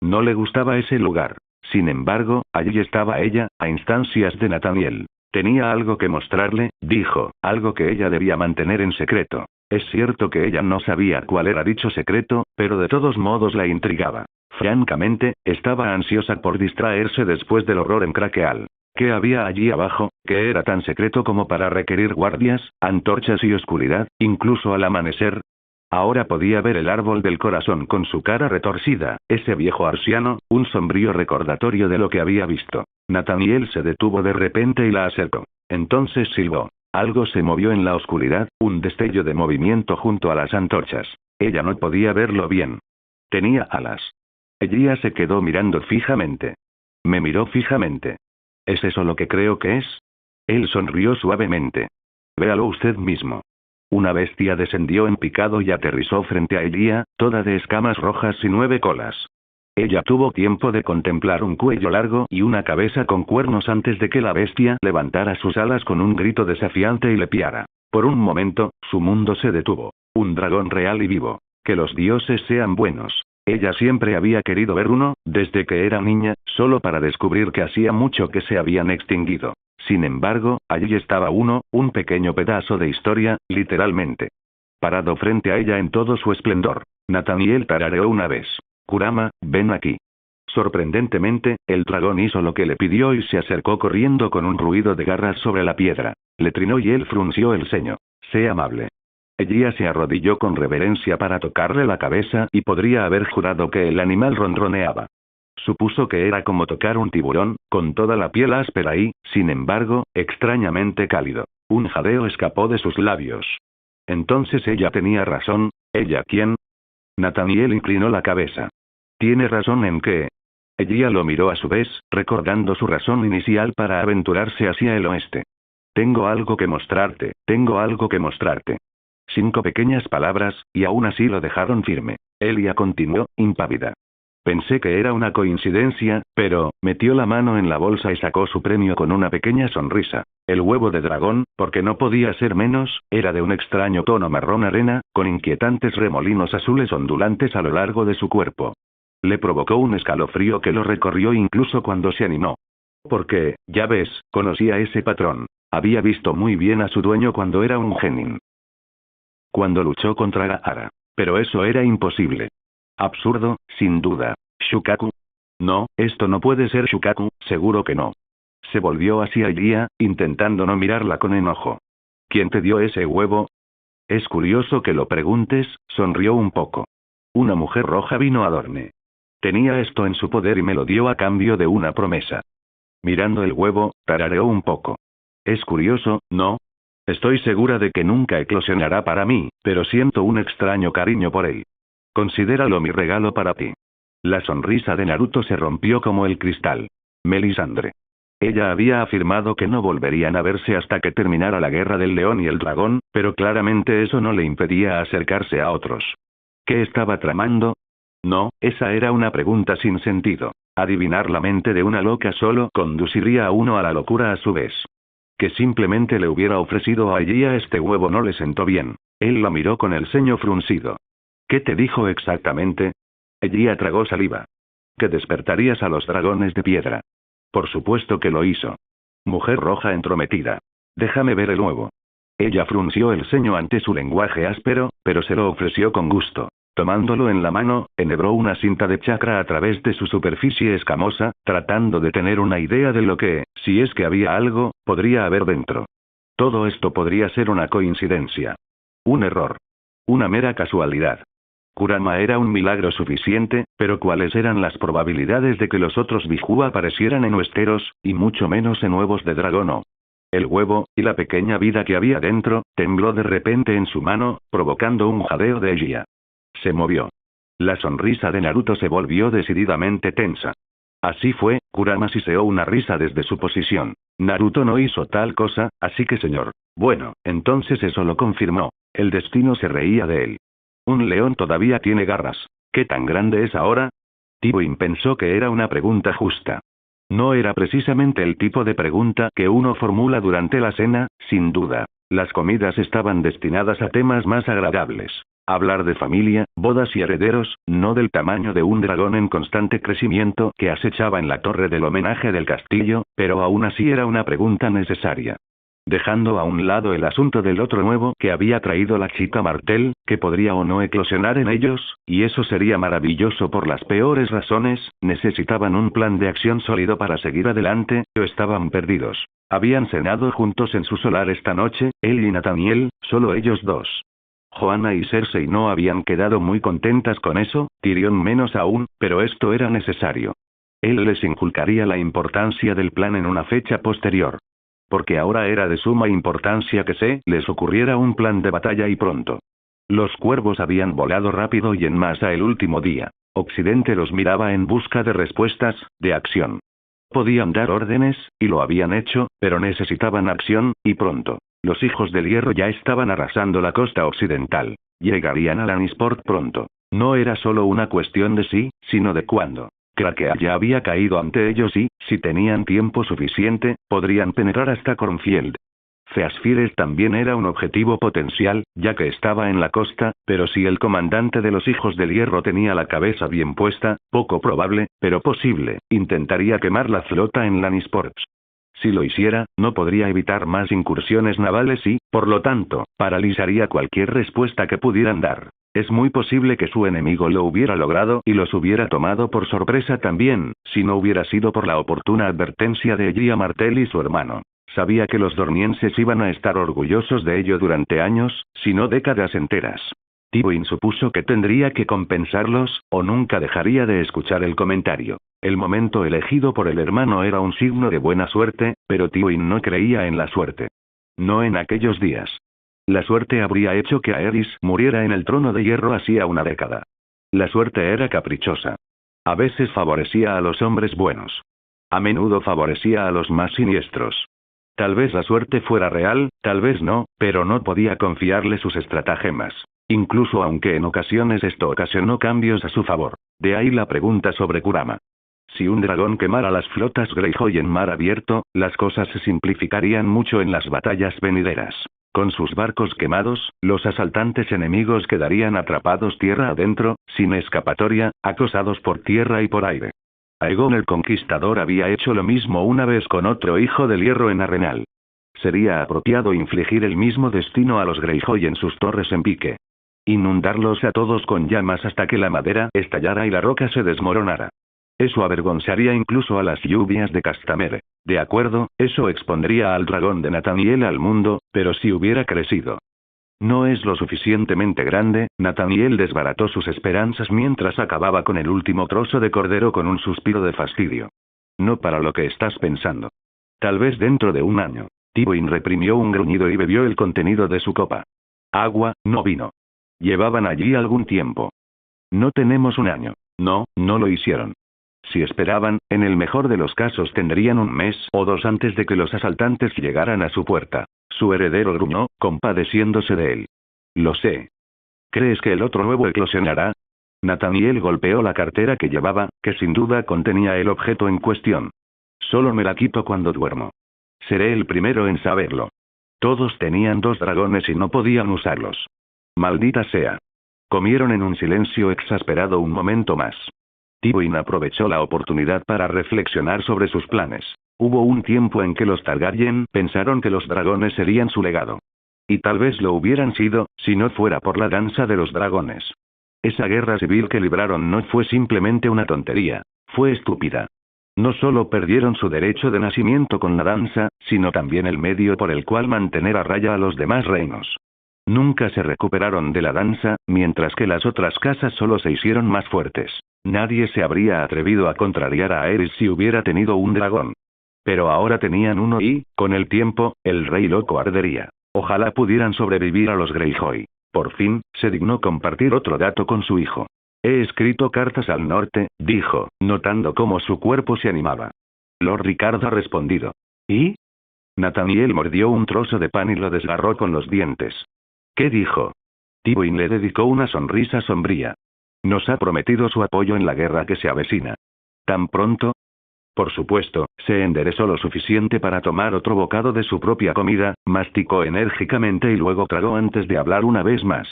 No le gustaba ese lugar. Sin embargo, allí estaba ella, a instancias de Nathaniel. Tenía algo que mostrarle, dijo, algo que ella debía mantener en secreto. Es cierto que ella no sabía cuál era dicho secreto, pero de todos modos la intrigaba. Francamente, estaba ansiosa por distraerse después del horror en Crackle. ¿Qué había allí abajo, que era tan secreto como para requerir guardias, antorchas y oscuridad, incluso al amanecer? Ahora podía ver el árbol del corazón con su cara retorcida, ese viejo arsiano, un sombrío recordatorio de lo que había visto. Nathaniel se detuvo de repente y la acercó. Entonces silbó. Algo se movió en la oscuridad, un destello de movimiento junto a las antorchas. Ella no podía verlo bien. Tenía alas. Ella se quedó mirando fijamente. Me miró fijamente. ¿Es eso lo que creo que es? Él sonrió suavemente. Véalo usted mismo. Una bestia descendió en picado y aterrizó frente a ella, toda de escamas rojas y 9 colas. Ella tuvo tiempo de contemplar un cuello largo y una cabeza con cuernos antes de que la bestia levantara sus alas con un grito desafiante y le piara. Por un momento, su mundo se detuvo. Un dragón real y vivo. Que los dioses sean buenos. Ella siempre había querido ver uno, desde que era niña, solo para descubrir que hacía mucho que se habían extinguido. Sin embargo, allí estaba uno, un pequeño pedazo de historia, literalmente. Parado frente a ella en todo su esplendor. Nathaniel tarareó una vez. Kurama, ven aquí. Sorprendentemente, el dragón hizo lo que le pidió y se acercó corriendo con un ruido de garras sobre la piedra. Le trinó y él frunció el ceño. Sé amable. Ella se arrodilló con reverencia para tocarle la cabeza y podría haber jurado que el animal ronroneaba. Supuso que era como tocar un tiburón, con toda la piel áspera y, sin embargo, extrañamente cálido. Un jadeo escapó de sus labios. Entonces ella tenía razón. ¿Ella quién? Nathaniel inclinó la cabeza. ¿Tiene razón en qué? Ella lo miró a su vez, recordando su razón inicial para aventurarse hacia el oeste. Tengo algo que mostrarte, tengo algo que mostrarte. 5 pequeñas palabras, y aún así lo dejaron firme. Elia continuó, impávida. Pensé que era una coincidencia, pero, metió la mano en la bolsa y sacó su premio con una pequeña sonrisa. El huevo de dragón, porque no podía ser menos, era de un extraño tono marrón arena, con inquietantes remolinos azules ondulantes a lo largo de su cuerpo. Le provocó un escalofrío que lo recorrió incluso cuando se animó. Porque, ya ves, conocía ese patrón. Había visto muy bien a su dueño cuando era un genin. Cuando luchó contra Gaara. Pero eso era imposible. Absurdo, sin duda. ¿Shukaku? No, esto no puede ser Shukaku, seguro que no. Se volvió hacia ella, intentando no mirarla con enojo. ¿Quién te dio ese huevo? Es curioso que lo preguntes, sonrió un poco. Una mujer roja vino a Dorne. Tenía esto en su poder y me lo dio a cambio de una promesa. Mirando el huevo, tarareó un poco. Es curioso, ¿no? Estoy segura de que nunca eclosionará para mí, pero siento un extraño cariño por él. Considéralo mi regalo para ti. La sonrisa de Naruto se rompió como el cristal. Melisandre. Ella había afirmado que no volverían a verse hasta que terminara la guerra del león y el dragón, pero claramente eso no le impedía acercarse a otros. ¿Qué estaba tramando? No, esa era una pregunta sin sentido. Adivinar la mente de una loca solo conduciría a uno a la locura a su vez. Que simplemente le hubiera ofrecido a ella este huevo no le sentó bien. Él la miró con el ceño fruncido. ¿Qué te dijo exactamente? Ella tragó saliva. Que despertarías a los dragones de piedra. Por supuesto que lo hizo. Mujer roja entrometida. Déjame ver el huevo. Ella frunció el ceño ante su lenguaje áspero, pero se lo ofreció con gusto. Tomándolo en la mano, enhebró una cinta de chakra a través de su superficie escamosa, tratando de tener una idea de lo que, si es que había algo, podría haber dentro. Todo esto podría ser una coincidencia. Un error. Una mera casualidad. Kurama era un milagro suficiente, pero ¿cuáles eran las probabilidades de que los otros Biju aparecieran en Westeros, y mucho menos en huevos de dragón? El huevo, y la pequeña vida que había dentro, tembló de repente en su mano, provocando un jadeo de ella. Se movió. La sonrisa de Naruto se volvió decididamente tensa. Así fue, Kurama siseó una risa desde su posición. Naruto no hizo tal cosa, así que señor. Bueno, entonces eso lo confirmó. El destino se reía de él. Un león todavía tiene garras. ¿Qué tan grande es ahora? Tywin pensó que era una pregunta justa. No era precisamente el tipo de pregunta que uno formula durante la cena, sin duda. Las comidas estaban destinadas a temas más agradables. Hablar de familia, bodas y herederos, no del tamaño de un dragón en constante crecimiento que acechaba en la torre del homenaje del castillo, pero aún así era una pregunta necesaria. Dejando a un lado el asunto del otro nuevo que había traído la chica Martel, que podría o no eclosionar en ellos, y eso sería maravilloso por las peores razones, necesitaban un plan de acción sólido para seguir adelante, o estaban perdidos. Habían cenado juntos en su solar esta noche, él y Nathaniel, solo ellos dos. Joanna y Cersei no habían quedado muy contentas con eso, Tyrion menos aún, pero esto era necesario. Él les inculcaría la importancia del plan en una fecha posterior. Porque ahora era de suma importancia que se les ocurriera un plan de batalla y pronto. Los cuervos habían volado rápido y en masa el último día. Occidente los miraba en busca de respuestas, de acción. Podían dar órdenes, y lo habían hecho, pero necesitaban acción, y pronto. Los hijos del hierro ya estaban arrasando la costa occidental. Llegarían a Lannisport pronto. No era solo una cuestión de sí, sino de cuándo. Crackea ya había caído ante ellos y, si tenían tiempo suficiente, podrían penetrar hasta Cornfield. Feasfires también era un objetivo potencial, ya que estaba en la costa, pero si el comandante de los hijos del hierro tenía la cabeza bien puesta, poco probable, pero posible, intentaría quemar la flota en Lannisport. Si lo hiciera, no podría evitar más incursiones navales y, por lo tanto, paralizaría cualquier respuesta que pudieran dar. Es muy posible que su enemigo lo hubiera logrado y los hubiera tomado por sorpresa también, si no hubiera sido por la oportuna advertencia de Elia Martell y su hermano. Sabía que los dornienses iban a estar orgullosos de ello durante años, si no décadas enteras. Tywin supuso que tendría que compensarlos, o nunca dejaría de escuchar el comentario. El momento elegido por el hermano era un signo de buena suerte, pero Tywin no creía en la suerte. No en aquellos días. La suerte habría hecho que Aerys muriera en el trono de hierro hacía una década. La suerte era caprichosa. A veces favorecía a los hombres buenos. A menudo favorecía a los más siniestros. Tal vez la suerte fuera real, tal vez no, pero no podía confiarle sus estratagemas. Incluso aunque en ocasiones esto ocasionó cambios a su favor. De ahí la pregunta sobre Kurama. Si un dragón quemara las flotas Greyjoy en mar abierto, las cosas se simplificarían mucho en las batallas venideras. Con sus barcos quemados, los asaltantes enemigos quedarían atrapados tierra adentro, sin escapatoria, acosados por tierra y por aire. Aegon el Conquistador había hecho lo mismo una vez con otro hijo del hierro en Arenal. Sería apropiado infligir el mismo destino a los Greyjoy en sus torres en pique. Inundarlos a todos con llamas hasta que la madera estallara y la roca se desmoronara. Eso avergonzaría incluso a las lluvias de Castamere. De acuerdo, eso expondría al dragón de Nathaniel al mundo, pero si hubiera crecido. No es lo suficientemente grande, Nathaniel desbarató sus esperanzas mientras acababa con el último trozo de cordero con un suspiro de fastidio. No para lo que estás pensando. Tal vez dentro de un año. Tywin reprimió un gruñido y bebió el contenido de su copa. Agua, no vino. Llevaban allí algún tiempo. No tenemos un año. No, no lo hicieron. Si esperaban, en el mejor de los casos tendrían un mes o dos antes de que los asaltantes llegaran a su puerta. Su heredero gruñó, compadeciéndose de él. Lo sé. ¿Crees que el otro nuevo eclosionará? Nathaniel golpeó la cartera que llevaba, que sin duda contenía el objeto en cuestión. Solo me la quito cuando duermo. Seré el primero en saberlo. Todos tenían 2 dragones y no podían usarlos. Maldita sea. Comieron en un silencio exasperado un momento más. Tywin aprovechó la oportunidad para reflexionar sobre sus planes. Hubo un tiempo en que los Targaryen pensaron que los dragones serían su legado. Y tal vez lo hubieran sido, si no fuera por la danza de los dragones. Esa guerra civil que libraron no fue simplemente una tontería, fue estúpida. No solo perdieron su derecho de nacimiento con la danza, sino también el medio por el cual mantener a raya a los demás reinos. Nunca se recuperaron de la danza, mientras que las otras casas solo se hicieron más fuertes. Nadie se habría atrevido a contrariar a Aerys si hubiera tenido un dragón. Pero ahora tenían uno y, con el tiempo, el rey loco ardería. Ojalá pudieran sobrevivir a los Greyjoy. Por fin, se dignó compartir otro dato con su hijo. He escrito cartas al norte, dijo, notando cómo su cuerpo se animaba. Lord Ricardo ha respondido. ¿Y? Nathaniel mordió un trozo de pan y lo desgarró con los dientes. ¿Qué dijo? Tywin le dedicó una sonrisa sombría. Nos ha prometido su apoyo en la guerra que se avecina. ¿Tan pronto? Por supuesto, se enderezó lo suficiente para tomar otro bocado de su propia comida, masticó enérgicamente y luego tragó antes de hablar una vez más.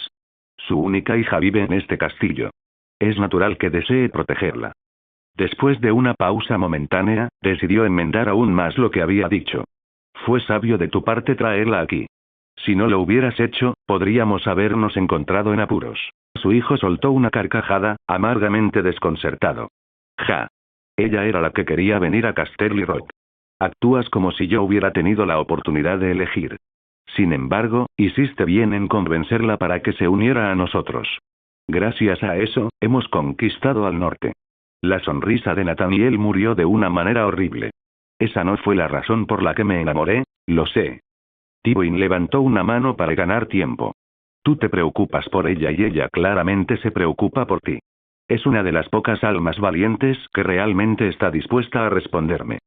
Su única hija vive en este castillo. Es natural que desee protegerla. Después de una pausa momentánea, decidió enmendar aún más lo que había dicho. Fue sabio de tu parte traerla aquí. Si no lo hubieras hecho, podríamos habernos encontrado en apuros. Su hijo soltó una carcajada, amargamente desconcertado. Ja. Ella era la que quería venir a Casterly Rock. Actúas como si yo hubiera tenido la oportunidad de elegir. Sin embargo, hiciste bien en convencerla para que se uniera a nosotros. Gracias a eso, hemos conquistado al norte. La sonrisa de Nathaniel murió de una manera horrible. Esa no fue la razón por la que me enamoré, lo sé. Tywin levantó una mano para ganar tiempo. Tú te preocupas por ella y ella claramente se preocupa por ti. Es una de las pocas almas valientes que realmente está dispuesta a responderme.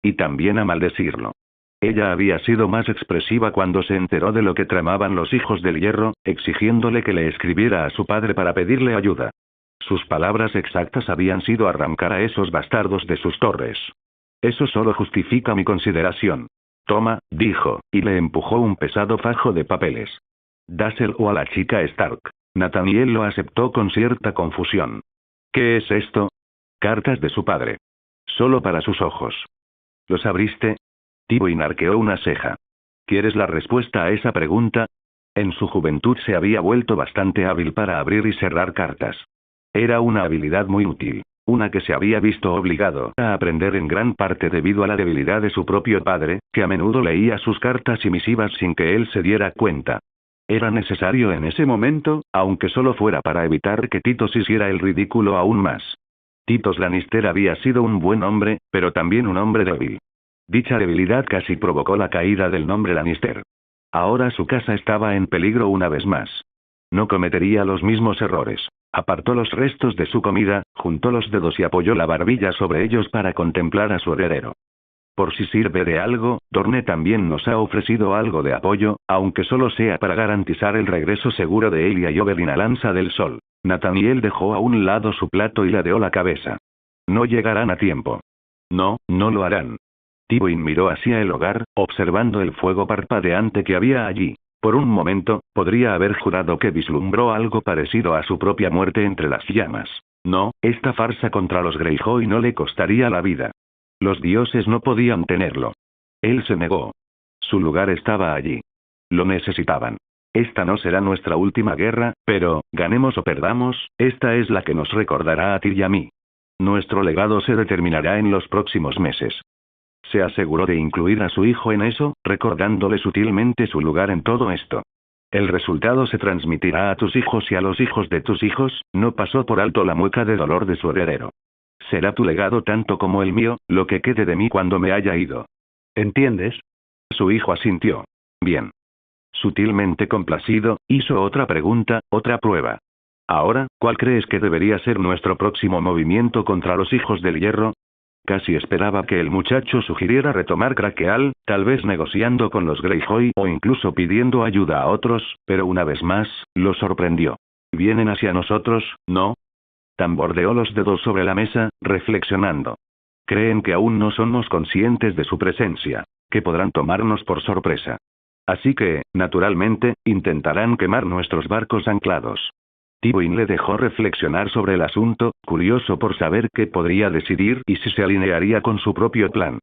Y también a maldecirlo. Ella había sido más expresiva cuando se enteró de lo que tramaban los hijos del hierro, exigiéndole que le escribiera a su padre para pedirle ayuda. Sus palabras exactas habían sido arrancar a esos bastardos de sus torres. Eso solo justifica mi consideración. Toma, dijo, y le empujó un pesado fajo de papeles. Dáselo a la chica Stark. Nathaniel lo aceptó con cierta confusión. ¿Qué es esto? Cartas de su padre. Solo para sus ojos. ¿Los abriste? Tywin arqueó una ceja. ¿Quieres la respuesta a esa pregunta? En su juventud se había vuelto bastante hábil para abrir y cerrar cartas. Era una habilidad muy útil, una que se había visto obligado a aprender en gran parte debido a la debilidad de su propio padre, que a menudo leía sus cartas y misivas sin que él se diera cuenta. Era necesario en ese momento, aunque solo fuera para evitar que Tytos hiciera el ridículo aún más. Tytos Lannister había sido un buen hombre, pero también un hombre débil. Dicha debilidad casi provocó la caída del nombre Lannister. Ahora su casa estaba en peligro una vez más. No cometería los mismos errores. Apartó los restos de su comida, juntó los dedos y apoyó la barbilla sobre ellos para contemplar a su heredero. Por si sirve de algo, Dorne también nos ha ofrecido algo de apoyo, aunque solo sea para garantizar el regreso seguro de Elia y Oberyn a Lanza del Sol. Nathaniel dejó a un lado su plato y ladeó la cabeza. No llegarán a tiempo. No, no lo harán. Tywin miró hacia el hogar, observando el fuego parpadeante que había allí. Por un momento, podría haber jurado que vislumbró algo parecido a su propia muerte entre las llamas. No, esta farsa contra los Greyjoy no le costaría la vida. Los dioses no podían tenerlo. Él se negó. Su lugar estaba allí. Lo necesitaban. Esta no será nuestra última guerra, pero, ganemos o perdamos, esta es la que nos recordará a ti y a mí. Nuestro legado se determinará en los próximos meses. Se aseguró de incluir a su hijo en eso, recordándole sutilmente su lugar en todo esto. El resultado se transmitirá a tus hijos y a los hijos de tus hijos. No pasó por alto la mueca de dolor de su heredero. Será tu legado tanto como el mío, lo que quede de mí cuando me haya ido. ¿Entiendes? Su hijo asintió. Bien. Sutilmente complacido, hizo otra pregunta, otra prueba. Ahora, ¿cuál crees que debería ser nuestro próximo movimiento contra los hijos del hierro? Casi esperaba que el muchacho sugiriera retomar Crackheal, tal vez negociando con los Greyjoy o incluso pidiendo ayuda a otros, pero una vez más, lo sorprendió. ¿Vienen hacia nosotros, no? Tambordeó los dedos sobre la mesa, reflexionando. Creen que aún no somos conscientes de su presencia, que podrán tomarnos por sorpresa. Así que, naturalmente, intentarán quemar nuestros barcos anclados. Tywin le dejó reflexionar sobre el asunto, curioso por saber qué podría decidir y si se alinearía con su propio plan.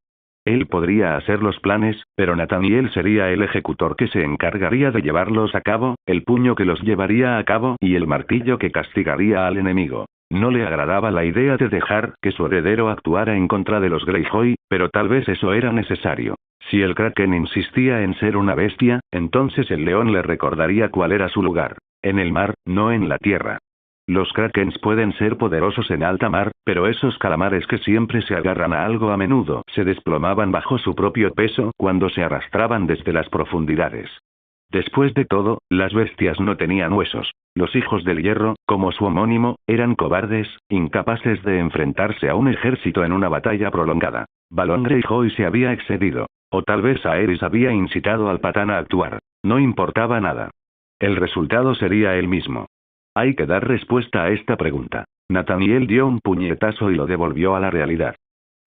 Él podría hacer los planes, pero Nathaniel sería el ejecutor que se encargaría de llevarlos a cabo, el puño que los llevaría a cabo y el martillo que castigaría al enemigo. No le agradaba la idea de dejar que su heredero actuara en contra de los Greyjoy, pero tal vez eso era necesario. Si el Kraken insistía en ser una bestia, entonces el león le recordaría cuál era su lugar. En el mar, no en la tierra. Los Krakens pueden ser poderosos en alta mar, pero esos calamares que siempre se agarran a algo a menudo se desplomaban bajo su propio peso cuando se arrastraban desde las profundidades. Después de todo, las bestias no tenían huesos. Los hijos del hierro, como su homónimo, eran cobardes, incapaces de enfrentarse a un ejército en una batalla prolongada. Balon Greyjoy se había excedido. O tal vez Aerys había incitado al patán a actuar. No importaba nada. El resultado sería el mismo. Hay que dar respuesta a esta pregunta. Nathaniel dio un puñetazo y lo devolvió a la realidad.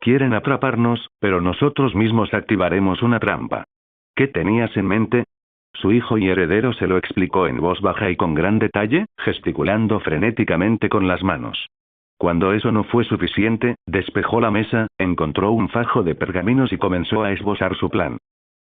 Quieren atraparnos, pero nosotros mismos activaremos una trampa. ¿Qué tenías en mente? Su hijo y heredero se lo explicó en voz baja y con gran detalle, gesticulando frenéticamente con las manos. Cuando eso no fue suficiente, despejó la mesa, encontró un fajo de pergaminos y comenzó a esbozar su plan.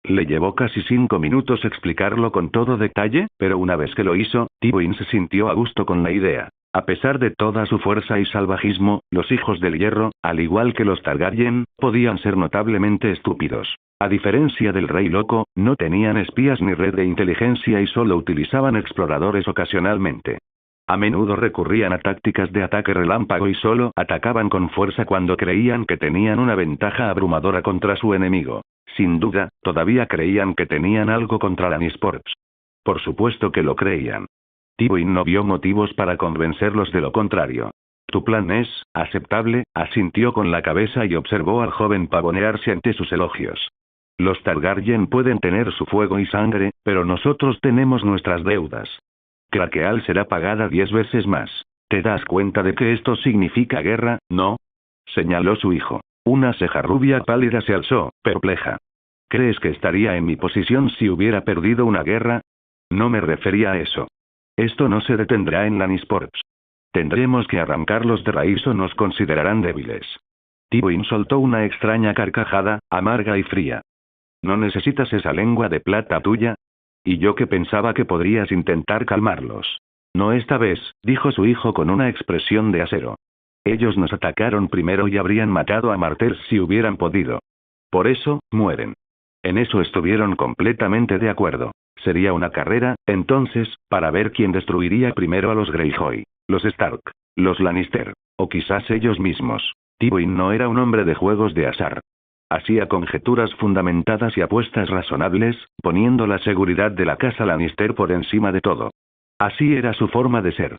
Le llevó casi 5 minutos explicarlo con todo detalle, pero una vez que lo hizo, Tywin se sintió a gusto con la idea. A pesar de toda su fuerza y salvajismo, los hijos del hierro, al igual que los Targaryen, podían ser notablemente estúpidos. A diferencia del rey loco, no tenían espías ni red de inteligencia y solo utilizaban exploradores ocasionalmente. A menudo recurrían a tácticas de ataque relámpago y solo atacaban con fuerza cuando creían que tenían una ventaja abrumadora contra su enemigo. Sin duda, todavía creían que tenían algo contra Lannisport. Por supuesto que lo creían. Tywin no vio motivos para convencerlos de lo contrario. «Tu plan es aceptable», asintió con la cabeza y observó al joven pavonearse ante sus elogios. «Los Targaryen pueden tener su fuego y sangre, pero nosotros tenemos nuestras deudas. Craqueal será pagada 10 veces más. ¿Te das cuenta de que esto significa guerra, no?», señaló su hijo. Una ceja rubia pálida se alzó, perpleja. «¿Crees que estaría en mi posición si hubiera perdido una guerra?» «No me refería a eso. Esto no se detendrá en Lannisport. Tendremos que arrancarlos de raíz o nos considerarán débiles». Tywin soltó una extraña carcajada, amarga y fría. «¿No necesitas esa lengua de plata tuya? Y yo que pensaba que podrías intentar calmarlos». «No esta vez», dijo su hijo con una expresión de acero. «Ellos nos atacaron primero y habrían matado a Martell si hubieran podido. Por eso, mueren». En eso estuvieron completamente de acuerdo. Sería una carrera, entonces, para ver quién destruiría primero a los Greyjoy, los Stark, los Lannister, o quizás ellos mismos. Tywin no era un hombre de juegos de azar. Hacía conjeturas fundamentadas y apuestas razonables, poniendo la seguridad de la casa Lannister por encima de todo. Así era su forma de ser.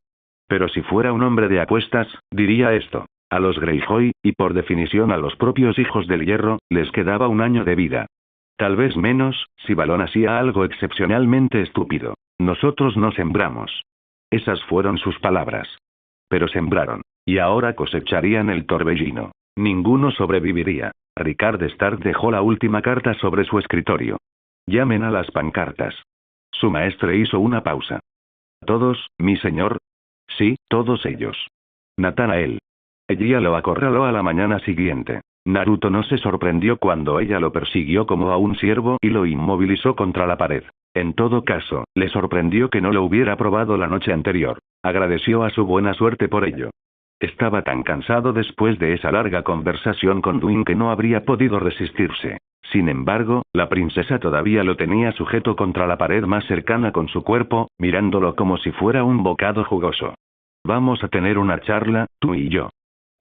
Pero si fuera un hombre de apuestas, diría esto: a los Greyjoy, y por definición a los propios hijos del hierro, les quedaba un año de vida. Tal vez menos, si Balon hacía algo excepcionalmente estúpido. «Nosotros no sembramos». Esas fueron sus palabras. Pero sembraron. Y ahora cosecharían el torbellino. Ninguno sobreviviría. Rickard Stark dejó la última carta sobre su escritorio. «Llamen a las pancartas». Su maestre hizo una pausa. «¿Todos, mi señor?» «Sí, todos ellos». «Nathanael». Ella lo acorraló a la mañana siguiente. Naruto no se sorprendió cuando ella lo persiguió como a un ciervo y lo inmovilizó contra la pared. En todo caso, le sorprendió que no lo hubiera probado la noche anterior. Agradeció a su buena suerte por ello. Estaba tan cansado después de esa larga conversación con Dwyn que no habría podido resistirse. Sin embargo, la princesa todavía lo tenía sujeto contra la pared más cercana con su cuerpo, mirándolo como si fuera un bocado jugoso. «Vamos a tener una charla, tú y yo».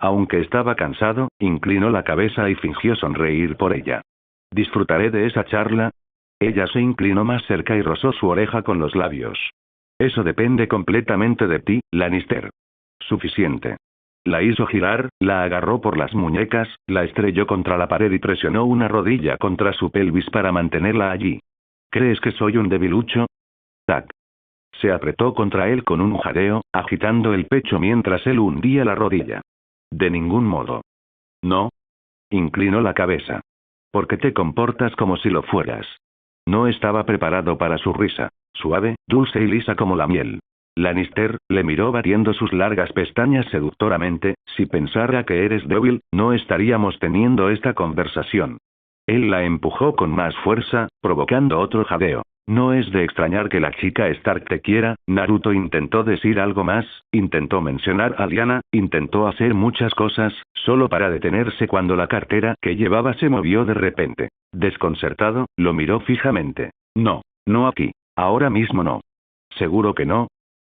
Aunque estaba cansado, inclinó la cabeza y fingió sonreír por ella. «¿Disfrutaré de esa charla?» Ella se inclinó más cerca y rozó su oreja con los labios. «Eso depende completamente de ti, Lannister». «Suficiente». La hizo girar, la agarró por las muñecas, la estrelló contra la pared y presionó una rodilla contra su pelvis para mantenerla allí. «¿Crees que soy un debilucho?» «Tac». Se apretó contra él con un jadeo, agitando el pecho mientras él hundía la rodilla. «De ningún modo». «¿No?» Inclinó la cabeza. «¿Por qué te comportas como si lo fueras?» No estaba preparado para su risa, suave, dulce y lisa como la miel. Lannister le miró batiendo sus largas pestañas seductoramente. «Si pensara que eres débil, no estaríamos teniendo esta conversación». Él la empujó con más fuerza, provocando otro jadeo. «No es de extrañar que la chica Stark te quiera». Naruto intentó decir algo más, intentó mencionar a Lyanna, intentó hacer muchas cosas, solo para detenerse cuando la cartera que llevaba se movió de repente. Desconcertado, lo miró fijamente. «No, no aquí. Ahora mismo no». «¿Seguro que no?»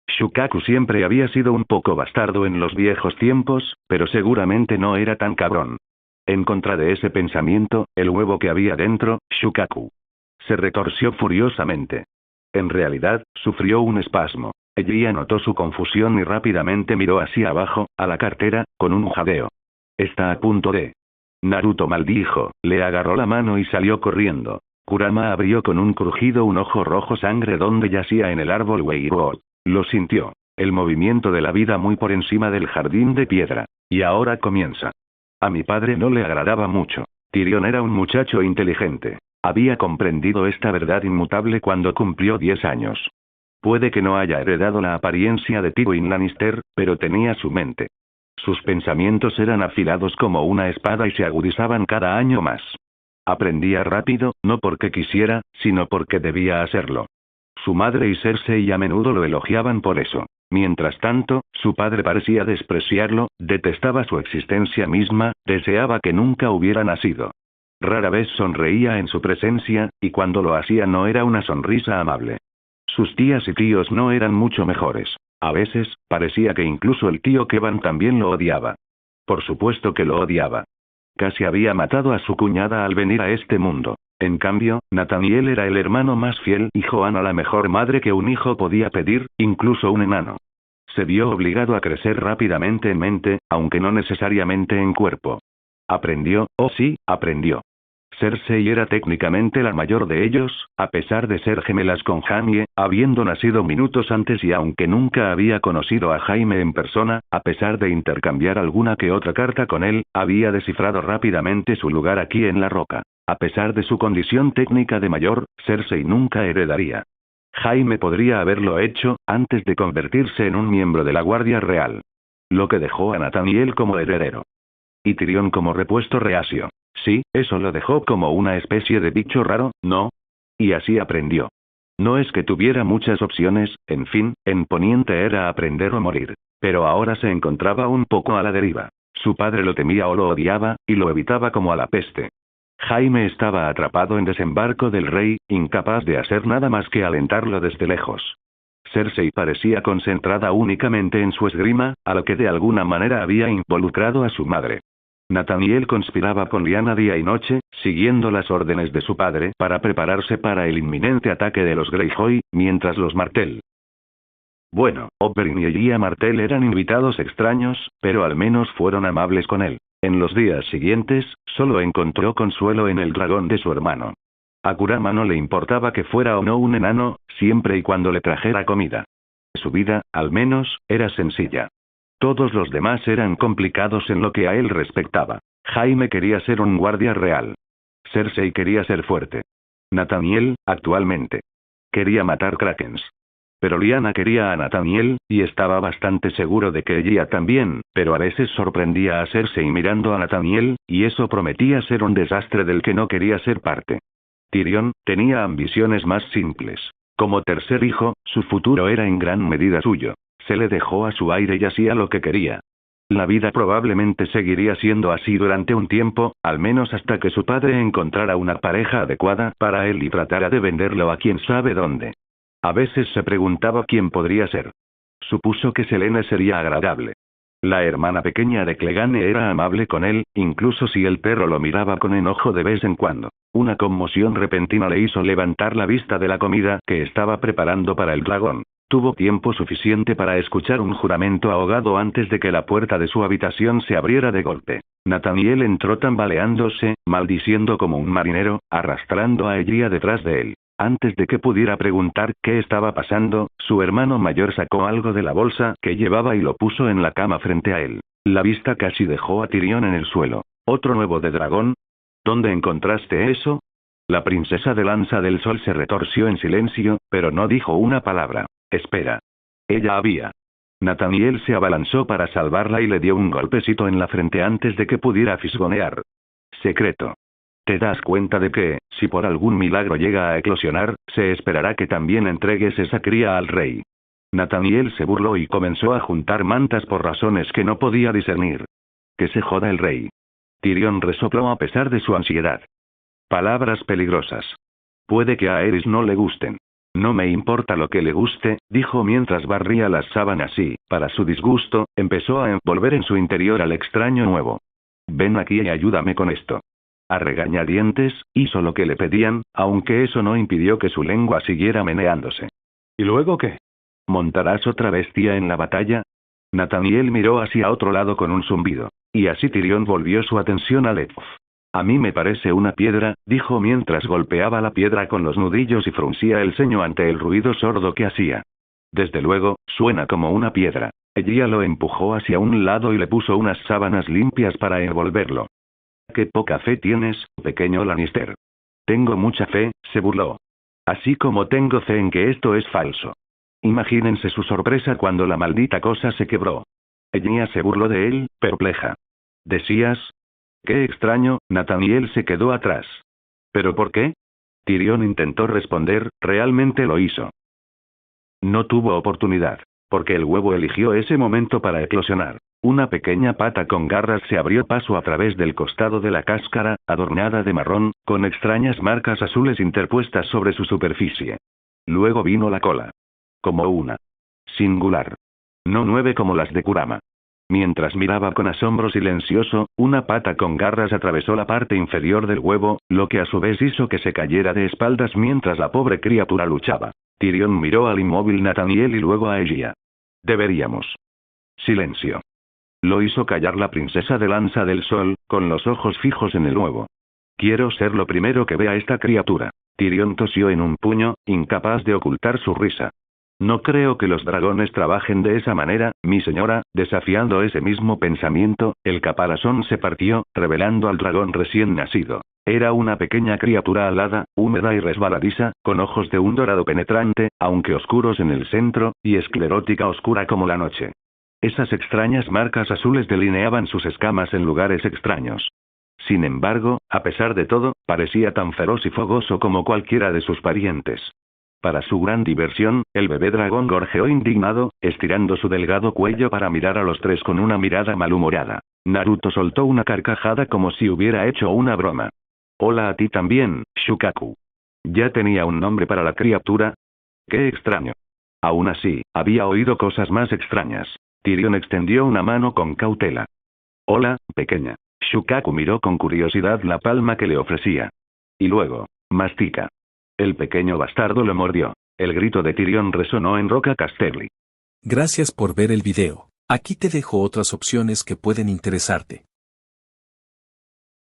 Shukaku siempre había sido un poco bastardo en los viejos tiempos, pero seguramente no era tan cabrón. En contra de ese pensamiento, el huevo que había dentro, Shukaku se retorció furiosamente. En realidad, sufrió un espasmo. Ella notó su confusión y rápidamente miró hacia abajo, a la cartera, con un jadeo. «Está a punto de...». Naruto maldijo, le agarró la mano y salió corriendo. Kurama abrió con un crujido un ojo rojo sangre donde yacía en el árbol Weibo. Lo sintió. El movimiento de la vida muy por encima del jardín de piedra. Y ahora comienza. A mi padre no le agradaba mucho. Tyrion era un muchacho inteligente. Había comprendido esta verdad inmutable cuando cumplió 10 años. Puede que no haya heredado la apariencia de Tywin Lannister, pero tenía su mente. Sus pensamientos eran afilados como una espada y se agudizaban cada año más. Aprendía rápido, no porque quisiera, sino porque debía hacerlo. Su madre y Cersei a menudo lo elogiaban por eso. Mientras tanto, su padre parecía despreciarlo, detestaba su existencia misma, deseaba que nunca hubiera nacido. Rara vez sonreía en su presencia, y cuando lo hacía no era una sonrisa amable. Sus tías y tíos no eran mucho mejores. A veces, parecía que incluso el tío Kevan también lo odiaba. Por supuesto que lo odiaba. Casi había matado a su cuñada al venir a este mundo. En cambio, Nathaniel era el hermano más fiel y Joanna la mejor madre que un hijo podía pedir, incluso un enano. Se vio obligado a crecer rápidamente en mente, aunque no necesariamente en cuerpo. Aprendió, oh sí, aprendió. Cersei era técnicamente la mayor de ellos, a pesar de ser gemelas con Jaime, habiendo nacido minutos antes y aunque nunca había conocido a Jaime en persona, a pesar de intercambiar alguna que otra carta con él, había descifrado rápidamente su lugar aquí en la roca. A pesar de su condición técnica de mayor, Cersei nunca heredaría. Jaime podría haberlo hecho, antes de convertirse en un miembro de la Guardia Real. Lo que dejó a Nathaniel como heredero. Y Tyrion como repuesto reacio. Sí, eso lo dejó como una especie de bicho raro, ¿no? Y así aprendió. No es que tuviera muchas opciones, en fin, en Poniente era aprender o morir. Pero ahora se encontraba un poco a la deriva. Su padre lo temía o lo odiaba, y lo evitaba como a la peste. Jaime estaba atrapado en Desembarco del Rey, incapaz de hacer nada más que alentarlo desde lejos. Cersei parecía concentrada únicamente en su esgrima, a lo que de alguna manera había involucrado a su madre. Nathaniel conspiraba con Lyanna día y noche, siguiendo las órdenes de su padre para prepararse para el inminente ataque de los Greyjoy, mientras los Martell. Bueno, Oberyn y Elia Martell eran invitados extraños, pero al menos fueron amables con él. En los días siguientes, solo encontró consuelo en el dragón de su hermano. A Kurama no le importaba que fuera o no un enano, siempre y cuando le trajera comida. Su vida, al menos, era sencilla. Todos los demás eran complicados en lo que a él respectaba. Jaime quería ser un guardia real. Cersei quería ser fuerte. Nathaniel, actualmente. Quería matar krakens. Pero Lyanna quería a Nathaniel, y estaba bastante seguro de que ella también, pero a veces sorprendía a Cersei mirando a Nathaniel, y eso prometía ser un desastre del que no quería ser parte. Tyrion tenía ambiciones más simples. Como tercer hijo, su futuro era en gran medida suyo. Se le dejó a su aire y hacía lo que quería. La vida probablemente seguiría siendo así durante un tiempo, al menos hasta que su padre encontrara una pareja adecuada para él y tratara de venderlo a quien sabe dónde. A veces se preguntaba quién podría ser. Supuso que Selene sería agradable. La hermana pequeña de Clegane era amable con él, incluso si el perro lo miraba con enojo de vez en cuando. Una conmoción repentina le hizo levantar la vista de la comida que estaba preparando para el dragón. Tuvo tiempo suficiente para escuchar un juramento ahogado antes de que la puerta de su habitación se abriera de golpe. Nathaniel entró tambaleándose, maldiciendo como un marinero, arrastrando a Elia detrás de él. Antes de que pudiera preguntar qué estaba pasando, su hermano mayor sacó algo de la bolsa que llevaba y lo puso en la cama frente a él. La vista casi dejó a Tyrion en el suelo. ¿Otro nuevo de dragón? ¿Dónde encontraste eso? La princesa de Lanza del Sol se retorció en silencio, pero no dijo una palabra. Espera. Ella había. Nathaniel se abalanzó para salvarla y le dio un golpecito en la frente antes de que pudiera fisgonear. Secreto. ¿Te das cuenta de que, si por algún milagro llega a eclosionar, se esperará que también entregues esa cría al rey? Nathaniel se burló y comenzó a juntar mantas por razones que no podía discernir. Que se joda el rey. Tyrion resopló a pesar de su ansiedad. Palabras peligrosas. Puede que a Aerys no le gusten. No me importa lo que le guste, dijo mientras barría las sábanas y, para su disgusto, empezó a envolver en su interior al extraño nuevo. Ven aquí y ayúdame con esto. A regañadientes, hizo lo que le pedían, aunque eso no impidió que su lengua siguiera meneándose. ¿Y luego qué? ¿Montarás otra bestia en la batalla? Nathaniel miró hacia otro lado con un zumbido. Y así Tyrion volvió su atención a Lev. A mí me parece una piedra, dijo mientras golpeaba la piedra con los nudillos y fruncía el ceño ante el ruido sordo que hacía. Desde luego, suena como una piedra. Ella lo empujó hacia un lado y le puso unas sábanas limpias para envolverlo. Qué poca fe tienes, pequeño Lannister. Tengo mucha fe, se burló. Así como tengo fe en que esto es falso. Imagínense su sorpresa cuando la maldita cosa se quebró. Ella se burló de él, perpleja. ¿Decías? Qué extraño, Nathaniel se quedó atrás. ¿Pero por qué? Tyrion intentó responder, realmente lo hizo. No tuvo oportunidad, porque el huevo eligió ese momento para eclosionar. Una pequeña pata con garras se abrió paso a través del costado de la cáscara, adornada de marrón, con extrañas marcas azules interpuestas sobre su superficie. Luego vino la cola. Como una. Singular. No 9 como las de Kurama. Mientras miraba con asombro silencioso, una pata con garras atravesó la parte inferior del huevo, lo que a su vez hizo que se cayera de espaldas mientras la pobre criatura luchaba. Tyrion miró al inmóvil Nathaniel y luego a ella. Deberíamos. Silencio. Lo hizo callar la princesa de Lanza del Sol, con los ojos fijos en el huevo. Quiero ser lo primero que vea esta criatura. Tyrion tosió en un puño, incapaz de ocultar su risa. No creo que los dragones trabajen de esa manera, mi señora. Desafiando ese mismo pensamiento, el caparazón se partió, revelando al dragón recién nacido. Era una pequeña criatura alada, húmeda y resbaladiza, con ojos de un dorado penetrante, aunque oscuros en el centro, y esclerótica oscura como la noche. Esas extrañas marcas azules delineaban sus escamas en lugares extraños. Sin embargo, a pesar de todo, parecía tan feroz y fogoso como cualquiera de sus parientes. Para su gran diversión, el bebé dragón gorjeó indignado, estirando su delgado cuello para mirar a los tres con una mirada malhumorada. Naruto soltó una carcajada como si hubiera hecho una broma. Hola a ti también, Shukaku. ¿Ya tenía un nombre para la criatura? Qué extraño. Aún así, había oído cosas más extrañas. Tyrion extendió una mano con cautela. Hola, pequeña. Shukaku miró con curiosidad la palma que le ofrecía. Y luego, mastica. El pequeño bastardo lo mordió. El grito de Tyrion resonó en Roca Casterly. Gracias por ver el video. Aquí te dejo otras opciones que pueden interesarte.